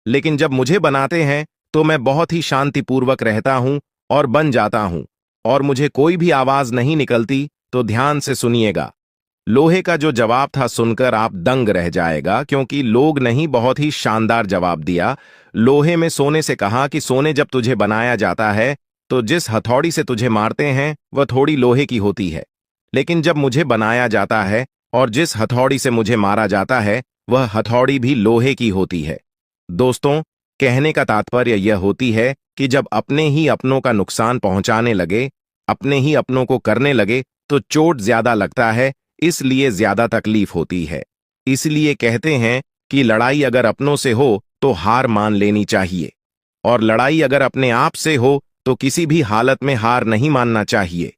लेकिन जब मुझे बनाते हैं तो मैं बहुत ही शांतिपूर्वक रहता हूं और बन जाता हूं, और मुझे कोई भी आवाज नहीं निकलती। तो ध्यान से सुनिएगा। लोहे का जो जवाब था सुनकर आप दंग रह जाएगा, क्योंकि लोग नहीं, बहुत ही शानदार जवाब दिया। लोहे में सोने से कहा कि सोने, जब तुझे बनाया जाता है तो जिस हथौड़ी से तुझे मारते हैं वह थोड़ी लोहे की होती है, लेकिन जब मुझे बनाया जाता है और जिस हथौड़ी से मुझे मारा जाता है वह हथौड़ी भी लोहे की होती है। दोस्तों, कहने का तात्पर्य यह होती है कि जब अपने ही अपनों का नुकसान पहुंचाने लगे, अपने ही अपनों को करने लगे, तो चोट ज्यादा लगता है, इसलिए ज्यादा तकलीफ होती है। इसलिए कहते हैं कि लड़ाई अगर अपनों से हो तो हार मान लेनी चाहिए, और लड़ाई अगर अपने आप से हो तो किसी भी हालत में हार नहीं मानना चाहिए।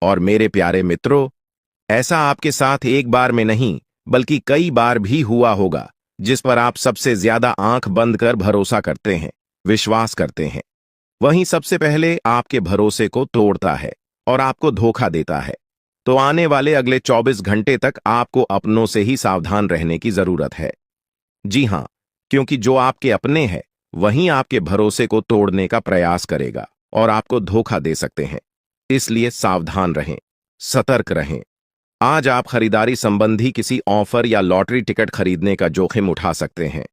और मेरे प्यारे मित्रों, ऐसा आपके साथ एक बार में नहीं बल्कि कई बार भी हुआ होगा, जिस पर आप सबसे ज्यादा आंख बंद कर भरोसा करते हैं, विश्वास करते हैं। वहीं सबसे पहले आपके भरोसे को तोड़ता है और आपको धोखा देता है। तो आने वाले अगले 24 घंटे तक आपको अपनों से ही सावधान रहने की जरूरत है। जी हाँ, क्योंकि जो आपके अपने हैं वहीं आपके भरोसे को तोड़ने का प्रयास करेगा और आपको धोखा दे सकते हैं। इसलिए सावधान रहें, सतर्क रहें। आज आप खरीदारी संबंधी किसी ऑफर या लॉटरी टिकट खरीदने का जोखिम उठा सकते हैं।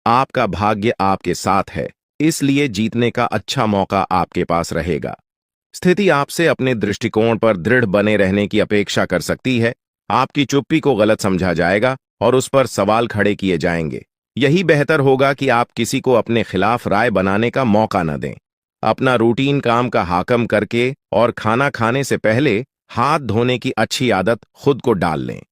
आपका भाग्य आपके साथ है, इसलिए जीतने का अच्छा मौका आपके पास रहेगा। स्थिति आपसे अपने दृष्टिकोण पर दृढ़ बने रहने की अपेक्षा कर सकती है। आपकी चुप्पी को गलत समझा जाएगा और उस पर सवाल खड़े किए जाएंगे। यही बेहतर होगा कि आप किसी को अपने खिलाफ राय बनाने का मौका न दें। अपना रूटीन काम का हाकम करके और खाना खाने से पहले हाथ धोने की अच्छी आदत खुद को डाल लें,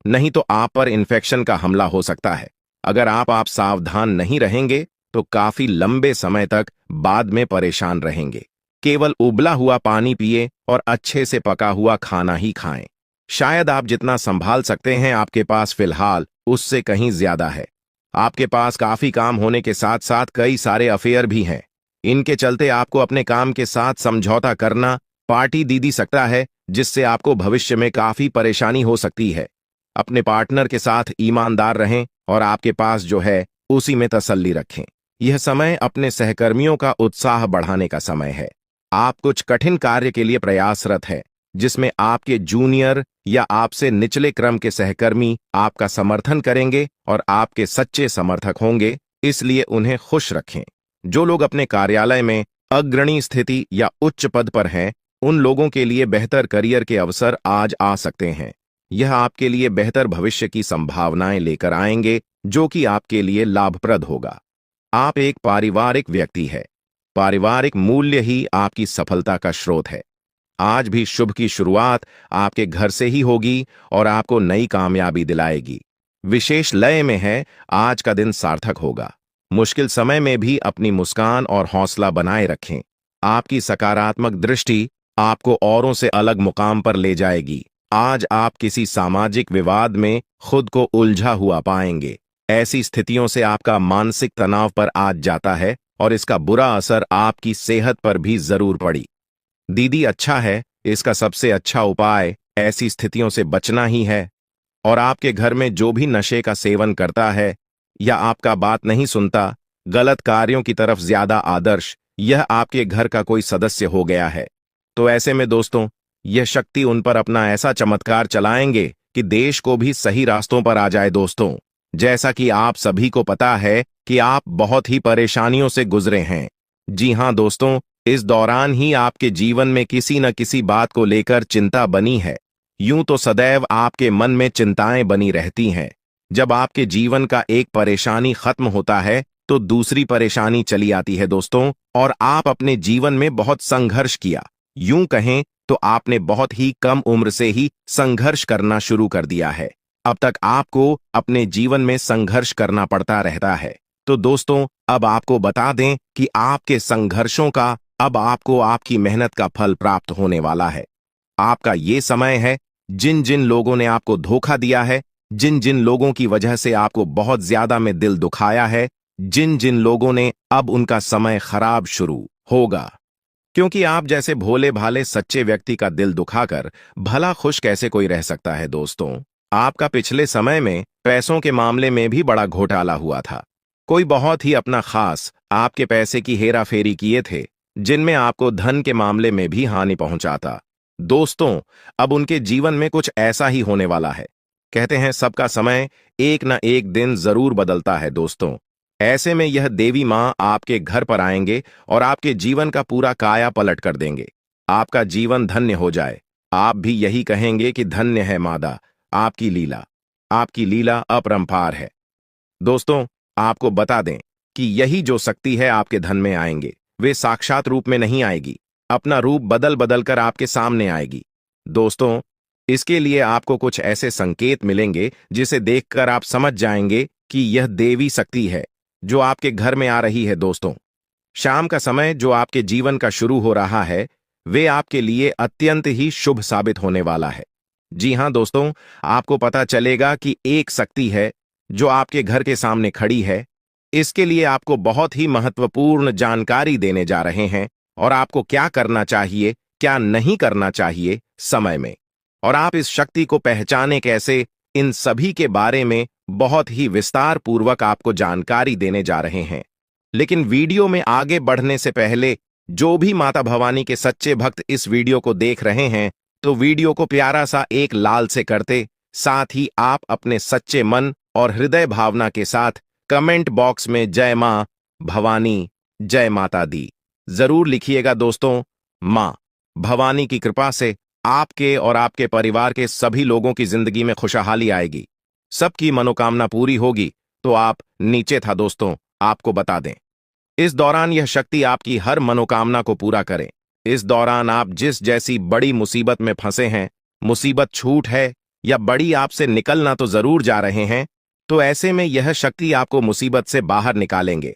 नहीं तो आप पर इन्फेक्शन का हमला हो सकता है। अगर आप सावधान नहीं रहेंगे तो काफी लंबे समय तक बाद में परेशान रहेंगे। केवल उबला हुआ पानी पिए और अच्छे से पका हुआ खाना ही खाएं। शायद आप जितना संभाल सकते हैं आपके पास फिलहाल उससे कहीं ज्यादा है। आपके पास काफी काम होने के साथ साथ कई सारे अफेयर भी हैं। इनके चलते आपको अपने काम के साथ समझौता करना पार्टी दीदी सकता है, जिससे आपको भविष्य में काफी परेशानी हो सकती है। अपने पार्टनर के साथ ईमानदार रहें और आपके पास जो है उसी में तसल्ली रखें। यह समय अपने सहकर्मियों का उत्साह बढ़ाने का समय है। आप कुछ कठिन कार्य के लिए प्रयासरत हैं, जिसमें आपके जूनियर या आपसे निचले क्रम के सहकर्मी आपका समर्थन करेंगे और आपके सच्चे समर्थक होंगे, इसलिए उन्हें खुश रखें। जो लोग अपने कार्यालय में अग्रणी स्थिति या उच्च पद पर हैं, उन लोगों के लिए बेहतर करियर के अवसर आज आ सकते हैं। यह आपके लिए बेहतर भविष्य की संभावनाएं लेकर आएंगे, जो कि आपके लिए लाभप्रद होगा। आप एक पारिवारिक व्यक्ति हैं। पारिवारिक मूल्य ही आपकी सफलता का स्रोत है। आज भी शुभ की शुरुआत आपके घर से ही होगी और आपको नई कामयाबी दिलाएगी। विशेष लय में है, आज का दिन सार्थक होगा। मुश्किल समय में भी अपनी मुस्कान और हौसला बनाए रखें। आपकी सकारात्मक दृष्टि आपको औरों से अलग मुकाम पर ले जाएगी। आज आप किसी सामाजिक विवाद में खुद को उलझा हुआ पाएंगे। ऐसी स्थितियों से आपका मानसिक तनाव पर आज जाता है और इसका बुरा असर आपकी सेहत पर भी जरूर पड़ी। दीदी अच्छा है, इसका सबसे अच्छा उपाय ऐसी स्थितियों से बचना ही है। और आपके घर में जो भी नशे का सेवन करता है या आपका बात नहीं सुनता, गलत कार्यों की तरफ ज्यादा आदर्श, यह आपके घर का कोई सदस्य हो गया है। तो ऐसे में दोस्तों, यह शक्ति उन पर अपना ऐसा चमत्कार चलाएंगे कि देश को भी सही रास्तों पर आ जाए। दोस्तों, जैसा कि आप सभी को पता है कि आप बहुत ही परेशानियों से गुजरे हैं। जी हां दोस्तों, इस दौरान ही आपके जीवन में किसी न किसी बात को लेकर चिंता बनी है। यूं तो सदैव आपके मन में चिंताएं बनी रहती हैं। जब आपके जीवन का एक परेशानी खत्म होता है तो दूसरी परेशानी चली आती है दोस्तों, और आप अपने जीवन में बहुत संघर्ष किया। यूं कहें तो आपने बहुत ही कम उम्र से ही संघर्ष करना शुरू कर दिया है। अब तक आपको अपने जीवन में संघर्ष करना पड़ता रहता है। तो दोस्तों, अब आपको बता दें कि आपके संघर्षों का अब आपको आपकी मेहनत का फल प्राप्त होने वाला है। आपका ये समय है। जिन जिन लोगों ने आपको धोखा दिया है, जिन जिन लोगों की वजह से आपको बहुत ज्यादा में दिल दुखाया है, जिन जिन लोगों ने, अब उनका समय खराब शुरू होगा। क्योंकि आप जैसे भोले भाले सच्चे व्यक्ति का दिल दुखाकर भला खुश कैसे कोई रह सकता है। दोस्तों, आपका पिछले समय में पैसों के मामले में भी बड़ा घोटाला हुआ था। कोई बहुत ही अपना खास आपके पैसे की हेराफेरी किए थे, जिनमें आपको धन के मामले में भी हानि पहुंचाता। दोस्तों, अब उनके जीवन में कुछ ऐसा ही होने वाला है। कहते हैं सबका समय एक न एक दिन जरूर बदलता है। दोस्तों, ऐसे में यह देवी मां आपके घर पर आएंगे और आपके जीवन का पूरा काया पलट कर देंगे। आपका जीवन धन्य हो जाए। आप भी यही कहेंगे कि धन्य है मादा, आपकी लीला अपरंपार है। दोस्तों, आपको बता दें कि यही जो शक्ति है आपके धन में आएंगे, वे साक्षात रूप में नहीं आएगी, अपना रूप बदल बदल कर आपके सामने आएगी। दोस्तों, इसके लिए आपको कुछ ऐसे संकेत मिलेंगे जिसे देखकर आप समझ जाएंगे कि यह देवी शक्ति है जो आपके घर में आ रही है। दोस्तों, शाम का समय जो आपके जीवन का शुरू हो रहा है, वे आपके लिए अत्यंत ही शुभ साबित होने वाला है। जी हां दोस्तों, आपको पता चलेगा कि एक शक्ति है जो आपके घर के सामने खड़ी है। इसके लिए आपको बहुत ही महत्वपूर्ण जानकारी देने जा रहे हैं और आपको क्या करना चाहिए, क्या नहीं करना चाहिए समय में। और आप इस शक्ति को पहचाने कैसे, इन सभी के बारे में बहुत ही विस्तार पूर्वक आपको जानकारी देने जा रहे हैं। लेकिन वीडियो में आगे बढ़ने से पहले जो भी माता भवानी के सच्चे भक्त इस वीडियो को देख रहे हैं, तो वीडियो को प्यारा सा एक लाल से करते, साथ ही आप अपने सच्चे मन और हृदय भावना के साथ कमेंट बॉक्स में जय मां भवानी, जय माता दी जरूर लिखिएगा दोस्तों। मां भवानी की कृपा से आपके और आपके परिवार के सभी लोगों की जिंदगी में खुशहाली आएगी, सबकी मनोकामना पूरी होगी। तो आप नीचे था दोस्तों, आपको बता दें, इस दौरान यह शक्ति आपकी हर मनोकामना को पूरा करे। इस दौरान आप जिस जैसी बड़ी मुसीबत में फंसे हैं, मुसीबत छूट है या बड़ी आपसे निकलना तो जरूर जा रहे हैं, तो ऐसे में यह शक्ति आपको मुसीबत से बाहर निकालेंगे।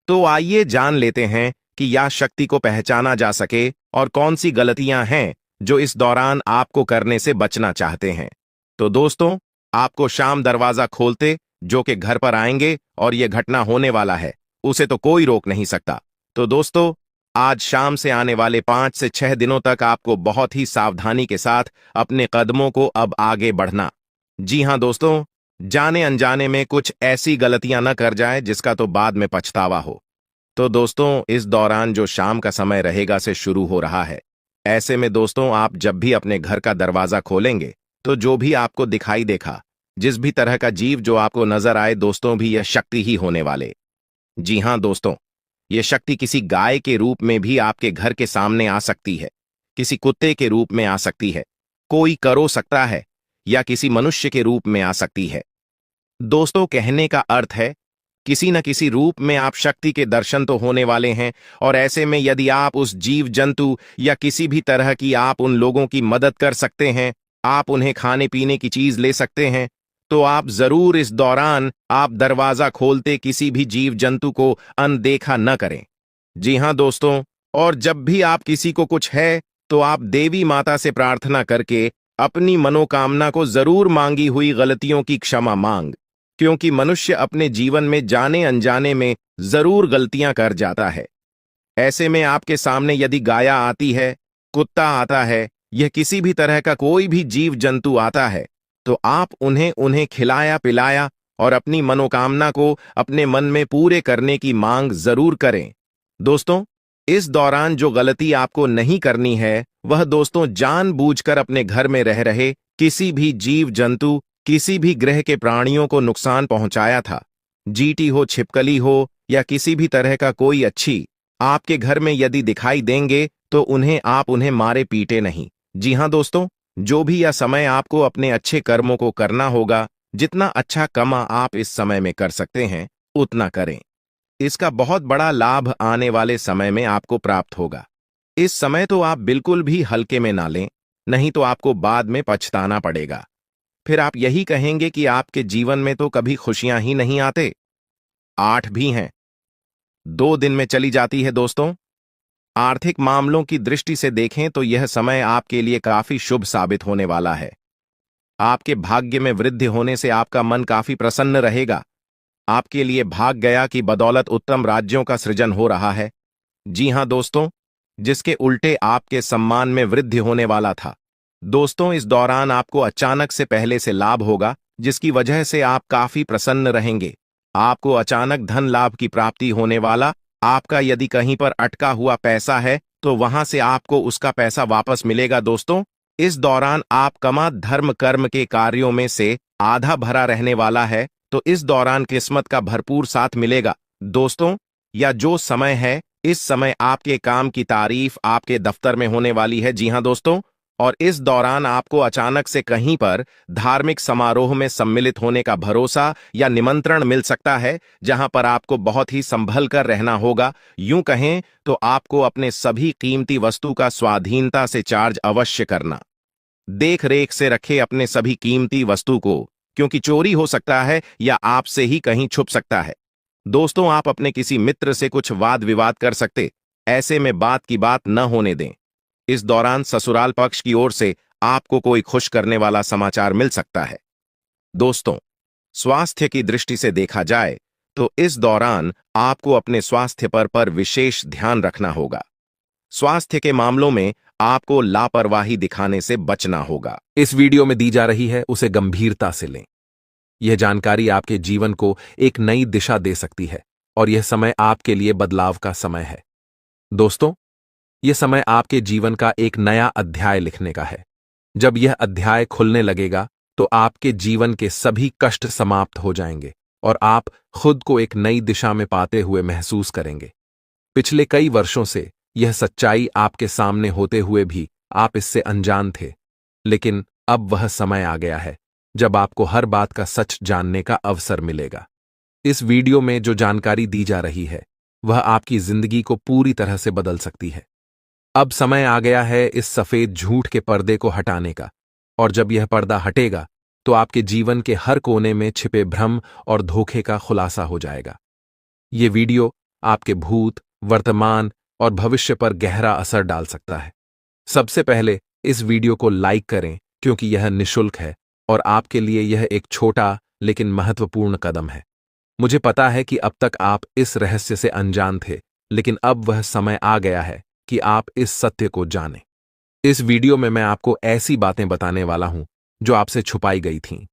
तो आइए जान लेते हैं कि यह शक्ति को पहचाना जा सके और कौन सी गलतियां हैं जो इस दौरान आपको करने से बचना चाहते हैं। तो दोस्तों, आपको शाम दरवाजा खोलते जो कि घर पर आएंगे और यह घटना होने वाला है, उसे तो कोई रोक नहीं सकता। तो दोस्तों, आज शाम से आने वाले 5 से 6 दिनों तक आपको बहुत ही सावधानी के साथ अपने कदमों को अब आगे बढ़ना। जी हां दोस्तों, जाने अनजाने में कुछ ऐसी गलतियां न कर जाए जिसका तो बाद में पछतावा हो। तो दोस्तों, इस दौरान जो शाम का समय रहेगा से शुरू हो रहा है। ऐसे में दोस्तों, आप जब भी अपने घर का दरवाजा खोलेंगे, तो जो भी आपको दिखाई देखा, जिस भी तरह का जीव जो आपको नजर आए दोस्तों, भी यह शक्ति ही होने वाले। जी हां दोस्तों, यह शक्ति किसी गाय के रूप में भी आपके घर के सामने आ सकती है, किसी कुत्ते के रूप में आ सकती है, कोई करो सकता है, या किसी मनुष्य के रूप में आ सकती है। दोस्तों, कहने का अर्थ है किसी न किसी रूप में आप शक्ति के दर्शन तो होने वाले हैं। और ऐसे में यदि आप उस जीव जंतु या किसी भी तरह की आप उन लोगों की मदद कर सकते हैं, आप उन्हें खाने पीने की चीज ले सकते हैं, तो आप जरूर इस दौरान आप दरवाजा खोलते किसी भी जीव जंतु को अनदेखा न करें। जी हां दोस्तों, और जब भी आप किसी को कुछ है, तो आप देवी माता से प्रार्थना करके अपनी मनोकामना को जरूर मांगी हुई गलतियों की क्षमा मांग, क्योंकि मनुष्य अपने जीवन में जाने अनजाने में जरूर गलतियां कर जाता है। ऐसे में आपके सामने यदि गाया आती है, कुत्ता आता है, यह किसी भी तरह का कोई भी जीव जंतु आता है, तो आप उन्हें खिलाया पिलाया और अपनी मनोकामना को अपने मन में पूरे करने की मांग जरूर करें। दोस्तों, इस दौरान जो गलती आपको नहीं करनी है, वह दोस्तों जानबूझकर अपने घर में रह रहे किसी भी जीव जंतु, किसी भी ग्रह के प्राणियों को नुकसान पहुंचाया था। जीटी हो, छिपकली हो या किसी भी तरह का कोई अच्छी आपके घर में यदि दिखाई देंगे, तो उन्हें मारे पीटे नहीं। जी हां दोस्तों, जो भी यह समय आपको अपने अच्छे कर्मों को करना होगा, जितना अच्छा कमा आप इस समय में कर सकते हैं, उतना करें। इसका बहुत बड़ा लाभ आने वाले समय में आपको प्राप्त होगा। इस समय तो आप बिल्कुल भी हल्के में ना लें, नहीं तो आपको बाद में पछताना पड़ेगा। फिर आप यही कहेंगे कि आपके जीवन में तो कभी खुशियां ही नहीं आते। 8 भी हैं, 2 दिन में चली जाती है। दोस्तों, आर्थिक मामलों की दृष्टि से देखें तो यह समय आपके लिए काफी शुभ साबित होने वाला है। आपके भाग्य में वृद्धि होने से आपका मन काफी प्रसन्न रहेगा। आपके लिए भाग गया की बदौलत उत्तम राज्यों का सृजन हो रहा है। जी हां दोस्तों, जिसके उल्टे आपके सम्मान में वृद्धि होने वाला था। दोस्तों, इस दौरान आपको अचानक से पहले से लाभ होगा, जिसकी वजह से आप काफी प्रसन्न रहेंगे। आपको अचानक धन लाभ की प्राप्ति होने वाला। आपका यदि कहीं पर अटका हुआ पैसा है, तो वहां से आपको उसका पैसा वापस मिलेगा। दोस्तों, इस दौरान आप कमा धर्म कर्म के कार्यों में से आधा भरा रहने वाला है, तो इस दौरान किस्मत का भरपूर साथ मिलेगा। दोस्तों, या जो समय है, इस समय आपके काम की तारीफ आपके दफ्तर में होने वाली है। जी हां दोस्तों, और इस दौरान आपको अचानक से कहीं पर धार्मिक समारोह में सम्मिलित होने का भरोसा या निमंत्रण मिल सकता है, जहां पर आपको बहुत ही संभल कर रहना होगा। यूं कहें तो आपको अपने सभी कीमती वस्तु का स्वाधीनता से चार्ज अवश्य करना। देख रेख से रखे अपने सभी कीमती वस्तु को, क्योंकि चोरी हो सकता है या आपसे ही कहीं छुप सकता है। दोस्तों, आप अपने किसी मित्र से कुछ वाद विवाद कर सकते, ऐसे में बात की बात न होने दें। इस दौरान ससुराल पक्ष की ओर से आपको कोई खुश करने वाला समाचार मिल सकता है। दोस्तों, स्वास्थ्य की दृष्टि से देखा जाए तो इस दौरान आपको अपने स्वास्थ्य पर विशेष ध्यान रखना होगा। स्वास्थ्य के मामलों में आपको लापरवाही दिखाने से बचना होगा। इस वीडियो में दी जा रही है उसे गंभीरता से लें। यह जानकारी आपके जीवन को एक नई दिशा दे सकती है और यह समय आपके लिए बदलाव का समय है। दोस्तों, यह समय आपके जीवन का एक नया अध्याय लिखने का है। जब यह अध्याय खुलने लगेगा तो आपके जीवन के सभी कष्ट समाप्त हो जाएंगे और आप खुद को एक नई दिशा में पाते हुए महसूस करेंगे। पिछले कई वर्षों से यह सच्चाई आपके सामने होते हुए भी आप इससे अनजान थे, लेकिन अब वह समय आ गया है जब आपको हर बात का सच जानने का अवसर मिलेगा। इस वीडियो में जो जानकारी दी जा रही है वह आपकी जिंदगी को पूरी तरह से बदल सकती है। अब समय आ गया है इस सफेद झूठ के पर्दे को हटाने का, और जब यह पर्दा हटेगा तो आपके जीवन के हर कोने में छिपे भ्रम और धोखे का खुलासा हो जाएगा। यह वीडियो आपके भूत, वर्तमान और भविष्य पर गहरा असर डाल सकता है। सबसे पहले इस वीडियो को लाइक करें क्योंकि यह निःशुल्क है और आपके लिए यह एक छोटा लेकिन महत्वपूर्ण कदम है। मुझे पता है कि अब तक आप इस रहस्य से अनजान थे, लेकिन अब वह समय आ गया है कि आप इस सत्य को जानें। इस वीडियो में मैं आपको ऐसी बातें बताने वाला हूं जो आपसे छुपाई गई थीं।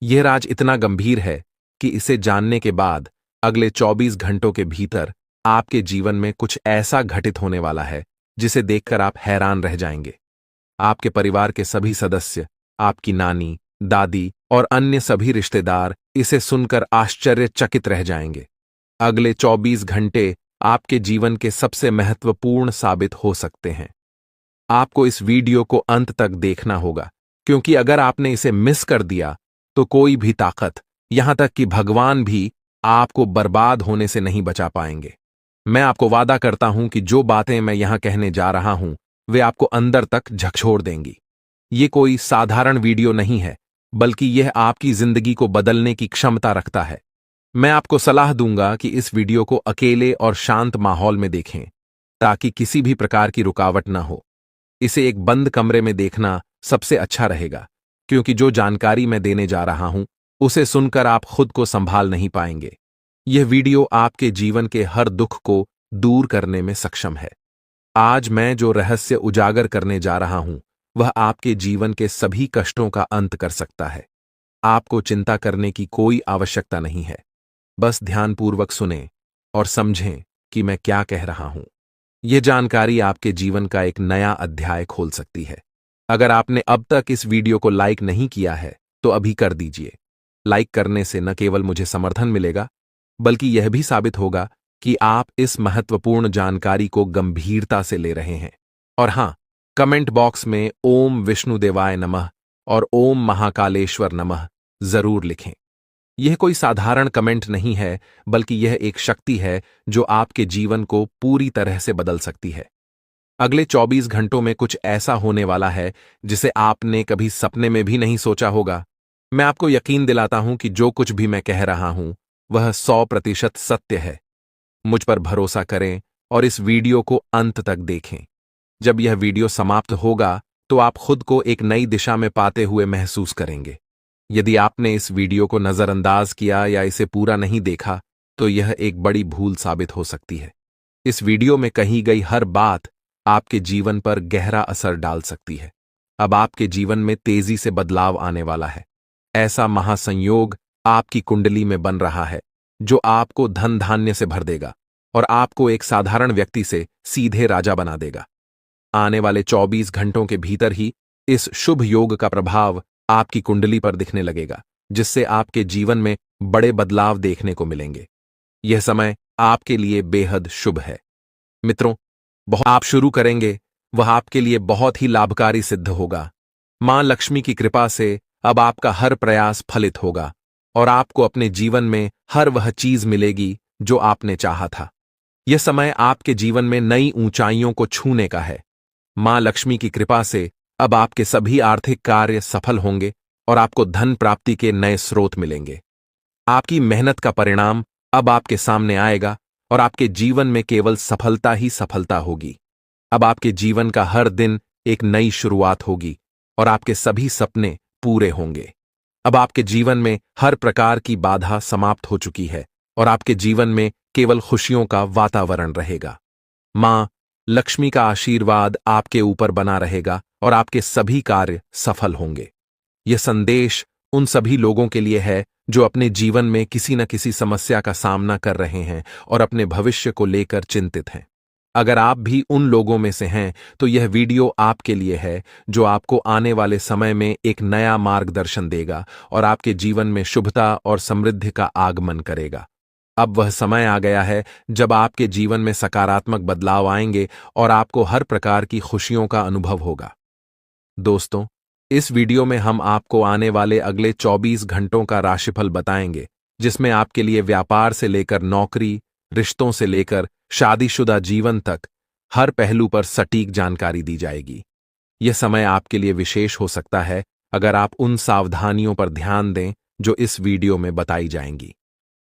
यह राज इतना गंभीर है कि इसे जानने के बाद अगले 24 घंटों के भीतर आपके जीवन में कुछ ऐसा घटित होने वाला है जिसे देखकर आप हैरान रह जाएंगे। आपके परिवार के सभी सदस्य, आपकी नानी, दादी और अन्य सभी रिश्तेदार इसे सुनकर आश्चर्यचकित रह जाएंगे। अगले 24 घंटे आपके जीवन के सबसे महत्वपूर्ण साबित हो सकते हैं। आपको इस वीडियो को अंत तक देखना होगा, क्योंकि अगर आपने इसे मिस कर दिया तो कोई भी ताकत, यहां तक कि भगवान भी, आपको बर्बाद होने से नहीं बचा पाएंगे। मैं आपको वादा करता हूं कि जो बातें मैं यहां कहने जा रहा हूं वे आपको अंदर तक झकझोर देंगी। ये कोई साधारण वीडियो नहीं है, बल्कि यह आपकी जिंदगी को बदलने की क्षमता रखता है। मैं आपको सलाह दूंगा कि इस वीडियो को अकेले और शांत माहौल में देखें, ताकि किसी भी प्रकार की रुकावट न हो। इसे एक बंद कमरे में देखना सबसे अच्छा रहेगा, क्योंकि जो जानकारी मैं देने जा रहा हूं उसे सुनकर आप खुद को संभाल नहीं पाएंगे। यह वीडियो आपके जीवन के हर दुख को दूर करने में सक्षम है। आज मैं जो रहस्य उजागर करने जा रहा हूं वह आपके जीवन के सभी कष्टों का अंत कर सकता है। आपको चिंता करने की कोई आवश्यकता नहीं है। बस ध्यानपूर्वक सुनें और समझें कि मैं क्या कह रहा हूं। यह जानकारी आपके जीवन का एक नया अध्याय खोल सकती है। अगर आपने अब तक इस वीडियो को लाइक नहीं किया है तो अभी कर दीजिए। लाइक करने से न केवल मुझे समर्थन मिलेगा, बल्कि यह भी साबित होगा कि आप इस महत्वपूर्ण जानकारी को गंभीरता से ले रहे हैं। और हां, कमेंट बॉक्स में ओम विष्णुदेवाय नमः और ओम महाकालेश्वर नमः जरूर लिखें। यह कोई साधारण कमेंट नहीं है, बल्कि यह एक शक्ति है जो आपके जीवन को पूरी तरह से बदल सकती है। अगले 24 घंटों में कुछ ऐसा होने वाला है जिसे आपने कभी सपने में भी नहीं सोचा होगा। मैं आपको यकीन दिलाता हूं कि जो कुछ भी मैं कह रहा हूं वह 100% सत्य है। मुझ पर भरोसा करें और इस वीडियो को अंत तक देखें। जब यह वीडियो समाप्त होगा तो आप खुद को एक नई दिशा में पाते हुए महसूस करेंगे। यदि आपने इस वीडियो को नजरअंदाज किया या इसे पूरा नहीं देखा तो यह एक बड़ी भूल साबित हो सकती है। इस वीडियो में कही गई हर बात आपके जीवन पर गहरा असर डाल सकती है। अब आपके जीवन में तेजी से बदलाव आने वाला है। ऐसा महासंयोग आपकी कुंडली में बन रहा है जो आपको धन धान्य से भर देगा और आपको एक साधारण व्यक्ति से सीधे राजा बना देगा। आने वाले 24 घंटों के भीतर ही इस शुभ योग का प्रभाव आपकी कुंडली पर दिखने लगेगा, जिससे आपके जीवन में बड़े बदलाव देखने को मिलेंगे। यह समय आपके लिए बेहद शुभ है। मित्रों, आप शुरू करेंगे वह आपके लिए बहुत ही लाभकारी सिद्ध होगा। मां लक्ष्मी की कृपा से अब आपका हर प्रयास फलित होगा और आपको अपने जीवन में हर वह चीज मिलेगी जो आपने चाहा था। यह समय आपके जीवन में नई ऊंचाइयों को छूने का है। मां लक्ष्मी की कृपा से अब आपके सभी आर्थिक कार्य सफल होंगे और आपको धन प्राप्ति के नए स्रोत मिलेंगे। आपकी मेहनत का परिणाम अब आपके सामने आएगा और आपके जीवन में केवल सफलता ही सफलता होगी। अब आपके जीवन का हर दिन एक नई शुरुआत होगी और आपके सभी सपने पूरे होंगे। अब आपके जीवन में हर प्रकार की बाधा समाप्त हो चुकी है और आपके जीवन में केवल खुशियों का वातावरण रहेगा। मां लक्ष्मी का आशीर्वाद आपके ऊपर बना रहेगा और आपके सभी कार्य सफल होंगे। यह संदेश उन सभी लोगों के लिए है जो अपने जीवन में किसी न किसी समस्या का सामना कर रहे हैं और अपने भविष्य को लेकर चिंतित हैं। अगर आप भी उन लोगों में से हैं तो यह वीडियो आपके लिए है, जो आपको आने वाले समय में एक नया मार्गदर्शन देगा और आपके जीवन में शुभता और समृद्धि का आगमन करेगा। अब वह समय आ गया है जब आपके जीवन में सकारात्मक बदलाव आएंगे और आपको हर प्रकार की खुशियों का अनुभव होगा। दोस्तों, इस वीडियो में हम आपको आने वाले अगले 24 घंटों का राशिफल बताएंगे, जिसमें आपके लिए व्यापार से लेकर नौकरी, रिश्तों से लेकर शादीशुदा जीवन तक हर पहलू पर सटीक जानकारी दी जाएगी। यह समय आपके लिए विशेष हो सकता है अगर आप उन सावधानियों पर ध्यान दें जो इस वीडियो में बताई जाएंगी।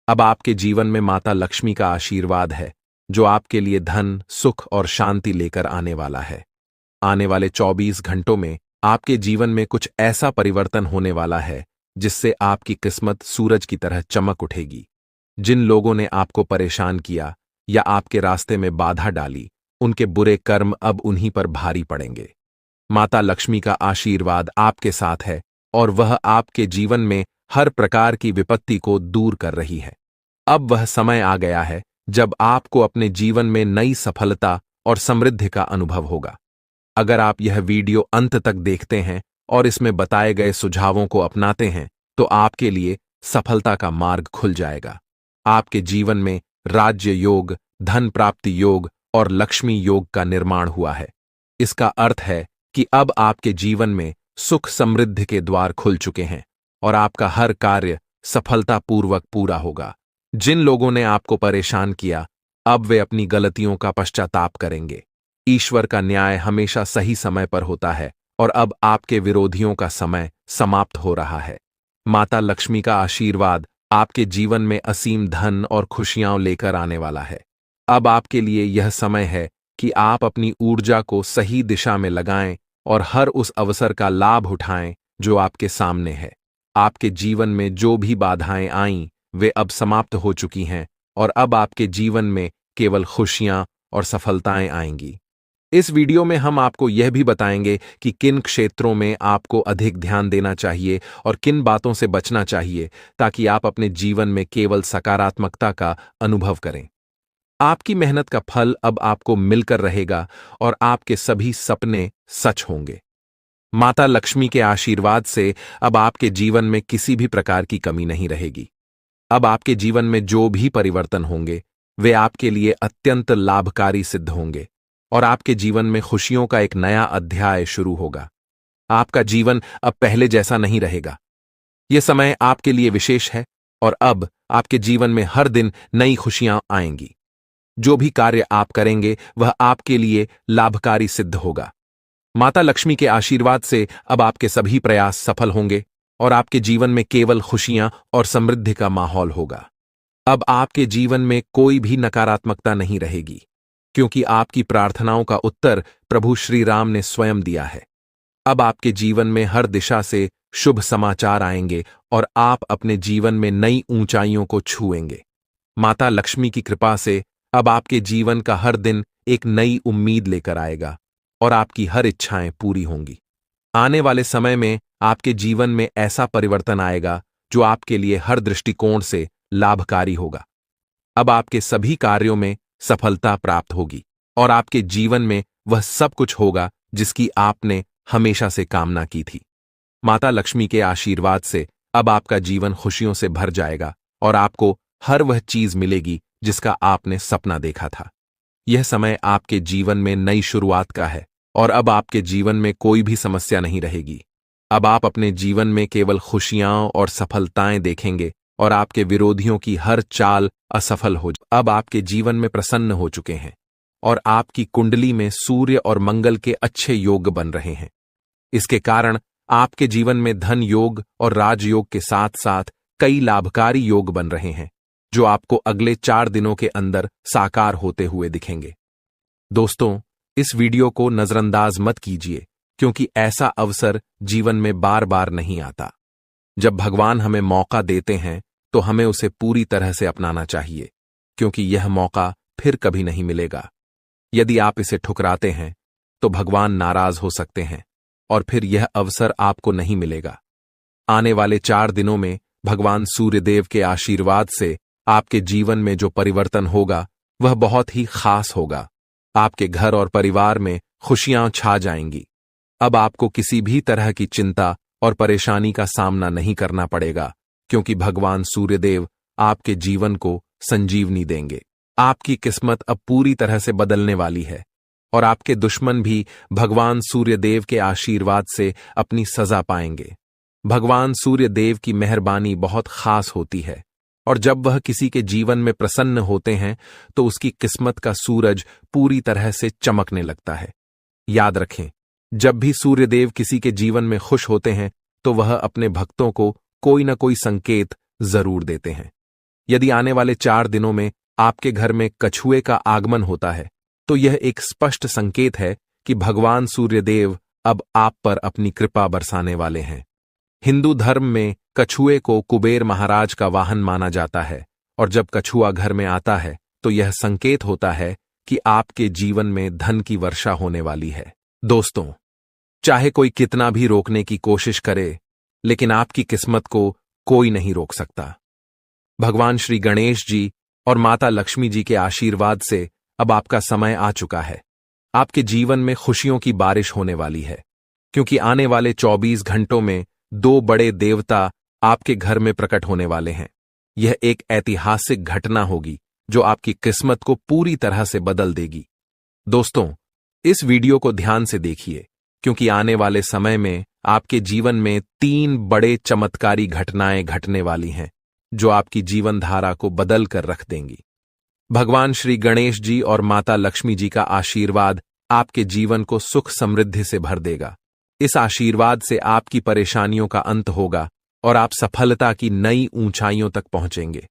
अब आपके जीवन में माता लक्ष्मी का आशीर्वाद है, जो आपके लिए धन, सुख और शांति लेकर आने वाला है। आने वाले 24 घंटों में आपके जीवन में कुछ ऐसा परिवर्तन होने वाला है जिससे आपकी किस्मत सूरज की तरह चमक उठेगी। जिन लोगों ने आपको परेशान किया या आपके रास्ते में बाधा डाली, उनके बुरे कर्म अब उन्हीं पर भारी पड़ेंगे। माता लक्ष्मी का आशीर्वाद आपके साथ है और वह आपके जीवन में हर प्रकार की विपत्ति को दूर कर रही है। अब वह समय आ गया है जब आपको अपने जीवन में नई सफलता और समृद्धि का अनुभव होगा। अगर आप यह वीडियो अंत तक देखते हैं और इसमें बताए गए सुझावों को अपनाते हैं तो आपके लिए सफलता का मार्ग खुल जाएगा। आपके जीवन में राज्य योग, धन प्राप्ति योग और लक्ष्मी योग का निर्माण हुआ है। इसका अर्थ है कि अब आपके जीवन में सुख समृद्धि के द्वार खुल चुके हैं और आपका हर कार्य सफलतापूर्वक पूरा होगा। जिन लोगों ने आपको परेशान किया, अब वे अपनी गलतियों का पश्चाताप करेंगे। ईश्वर का न्याय हमेशा सही समय पर होता है और अब आपके विरोधियों का समय समाप्त हो रहा है। माता लक्ष्मी का आशीर्वाद आपके जीवन में असीम धन और खुशियां लेकर आने वाला है। अब आपके लिए यह समय है कि आप अपनी ऊर्जा को सही दिशा में लगाएं और हर उस अवसर का लाभ उठाएं जो आपके सामने है। आपके जीवन में जो भी बाधाएं आईं, वे अब समाप्त हो चुकी हैं और अब आपके जीवन में केवल खुशियां और सफलताएं आएंगी। इस वीडियो में हम आपको यह भी बताएंगे कि किन क्षेत्रों में आपको अधिक ध्यान देना चाहिए और किन बातों से बचना चाहिए, ताकि आप अपने जीवन में केवल सकारात्मकता का अनुभव करें। आपकी मेहनत का फल अब आपको मिलकर रहेगा और आपके सभी सपने सच होंगे। माता लक्ष्मी के आशीर्वाद से अब आपके जीवन में किसी भी प्रकार की कमी नहीं रहेगी। अब आपके जीवन में जो भी परिवर्तन होंगे, वे आपके लिए अत्यंत लाभकारी सिद्ध होंगे और आपके जीवन में खुशियों का एक नया अध्याय शुरू होगा। आपका जीवन अब पहले जैसा नहीं रहेगा। यह समय आपके लिए विशेष है और अब आपके जीवन में हर दिन नई खुशियां आएंगी। जो भी कार्य आप करेंगे वह आपके लिए लाभकारी सिद्ध होगा। माता लक्ष्मी के आशीर्वाद से अब आपके सभी प्रयास सफल होंगे और आपके जीवन में केवल खुशियां और समृद्धि का माहौल होगा। अब आपके जीवन में कोई भी नकारात्मकता नहीं रहेगी, क्योंकि आपकी प्रार्थनाओं का उत्तर प्रभु श्री राम ने स्वयं दिया है। अब आपके जीवन में हर दिशा से शुभ समाचार आएंगे और आप अपने जीवन में नई ऊंचाइयों को छुएंगे। माता लक्ष्मी की कृपा से अब आपके जीवन का हर दिन एक नई उम्मीद लेकर आएगा और आपकी हर इच्छाएं पूरी होंगी। आने वाले समय में आपके जीवन में ऐसा परिवर्तन आएगा जो आपके लिए हर दृष्टिकोण से लाभकारी होगा। अब आपके सभी कार्यों में सफलता प्राप्त होगी और आपके जीवन में वह सब कुछ होगा जिसकी आपने हमेशा से कामना की थी। माता लक्ष्मी के आशीर्वाद से अब आपका जीवन खुशियों से भर जाएगा और आपको हर वह चीज मिलेगी जिसका आपने सपना देखा था। यह समय आपके जीवन में नई शुरुआत का है और अब आपके जीवन में कोई भी समस्या नहीं रहेगी। अब आप अपने जीवन में केवल खुशियां और सफलताएं देखेंगे और आपके विरोधियों की हर चाल असफल हो। अब आपके जीवन में प्रसन्न हो चुके हैं और आपकी कुंडली में सूर्य और मंगल के अच्छे योग बन रहे हैं। इसके कारण आपके जीवन में धन योग और राजयोग के साथ साथ कई लाभकारी योग बन रहे हैं, जो आपको अगले 4 दिनों के अंदर साकार होते हुए दिखेंगे। दोस्तों, इस वीडियो को नजरअंदाज मत कीजिए, क्योंकि ऐसा अवसर जीवन में बार बार नहीं आता। जब भगवान हमें मौका देते हैं तो हमें उसे पूरी तरह से अपनाना चाहिए, क्योंकि यह मौका फिर कभी नहीं मिलेगा। यदि आप इसे ठुकराते हैं तो भगवान नाराज हो सकते हैं और फिर यह अवसर आपको नहीं मिलेगा। आने वाले 4 दिनों में भगवान सूर्यदेव के आशीर्वाद से आपके जीवन में जो परिवर्तन होगा वह बहुत ही खास होगा। आपके घर और परिवार में खुशियां छा जाएंगी। अब आपको किसी भी तरह की चिंता और परेशानी का सामना नहीं करना पड़ेगा, क्योंकि भगवान सूर्यदेव आपके जीवन को संजीवनी देंगे। आपकी किस्मत अब पूरी तरह से बदलने वाली है और आपके दुश्मन भी भगवान सूर्यदेव के आशीर्वाद से अपनी सजा पाएंगे। भगवान सूर्यदेव की मेहरबानी बहुत खास होती है और जब वह किसी के जीवन में प्रसन्न होते हैं तो उसकी किस्मत का सूरज पूरी तरह से चमकने लगता है। याद रखें, जब भी सूर्यदेव किसी के जीवन में खुश होते हैं तो वह अपने भक्तों को कोई न कोई संकेत जरूर देते हैं। यदि आने वाले 4 दिनों में आपके घर में कछुए का आगमन होता है तो यह एक स्पष्ट संकेत है कि भगवान सूर्यदेव अब आप पर अपनी कृपा बरसाने वाले हैं। हिंदू धर्म में कछुए को कुबेर महाराज का वाहन माना जाता है और जब कछुआ घर में आता है तो यह संकेत होता है कि आपके जीवन में धन की वर्षा होने वाली है। दोस्तों, चाहे कोई कितना भी रोकने की कोशिश करे, लेकिन आपकी किस्मत को कोई नहीं रोक सकता। भगवान श्री गणेश जी और माता लक्ष्मी जी के आशीर्वाद से अब आपका समय आ चुका है। आपके जीवन में खुशियों की बारिश होने वाली है, क्योंकि आने वाले 24 घंटों में 2 बड़े देवता आपके घर में प्रकट होने वाले हैं। यह एक ऐतिहासिक घटना होगी जो आपकी किस्मत को पूरी तरह से बदल देगी। दोस्तों, इस वीडियो को ध्यान से देखिए, क्योंकि आने वाले समय में आपके जीवन में 3 बड़े चमत्कारी घटनाएं घटने वाली हैं जो आपकी जीवन धारा को बदल कर रख देंगी। भगवान श्री गणेश जी और माता लक्ष्मी जी का आशीर्वाद आपके जीवन को सुख समृद्धि से भर देगा। इस आशीर्वाद से आपकी परेशानियों का अंत होगा और आप सफलता की नई ऊंचाइयों तक पहुंचेंगे।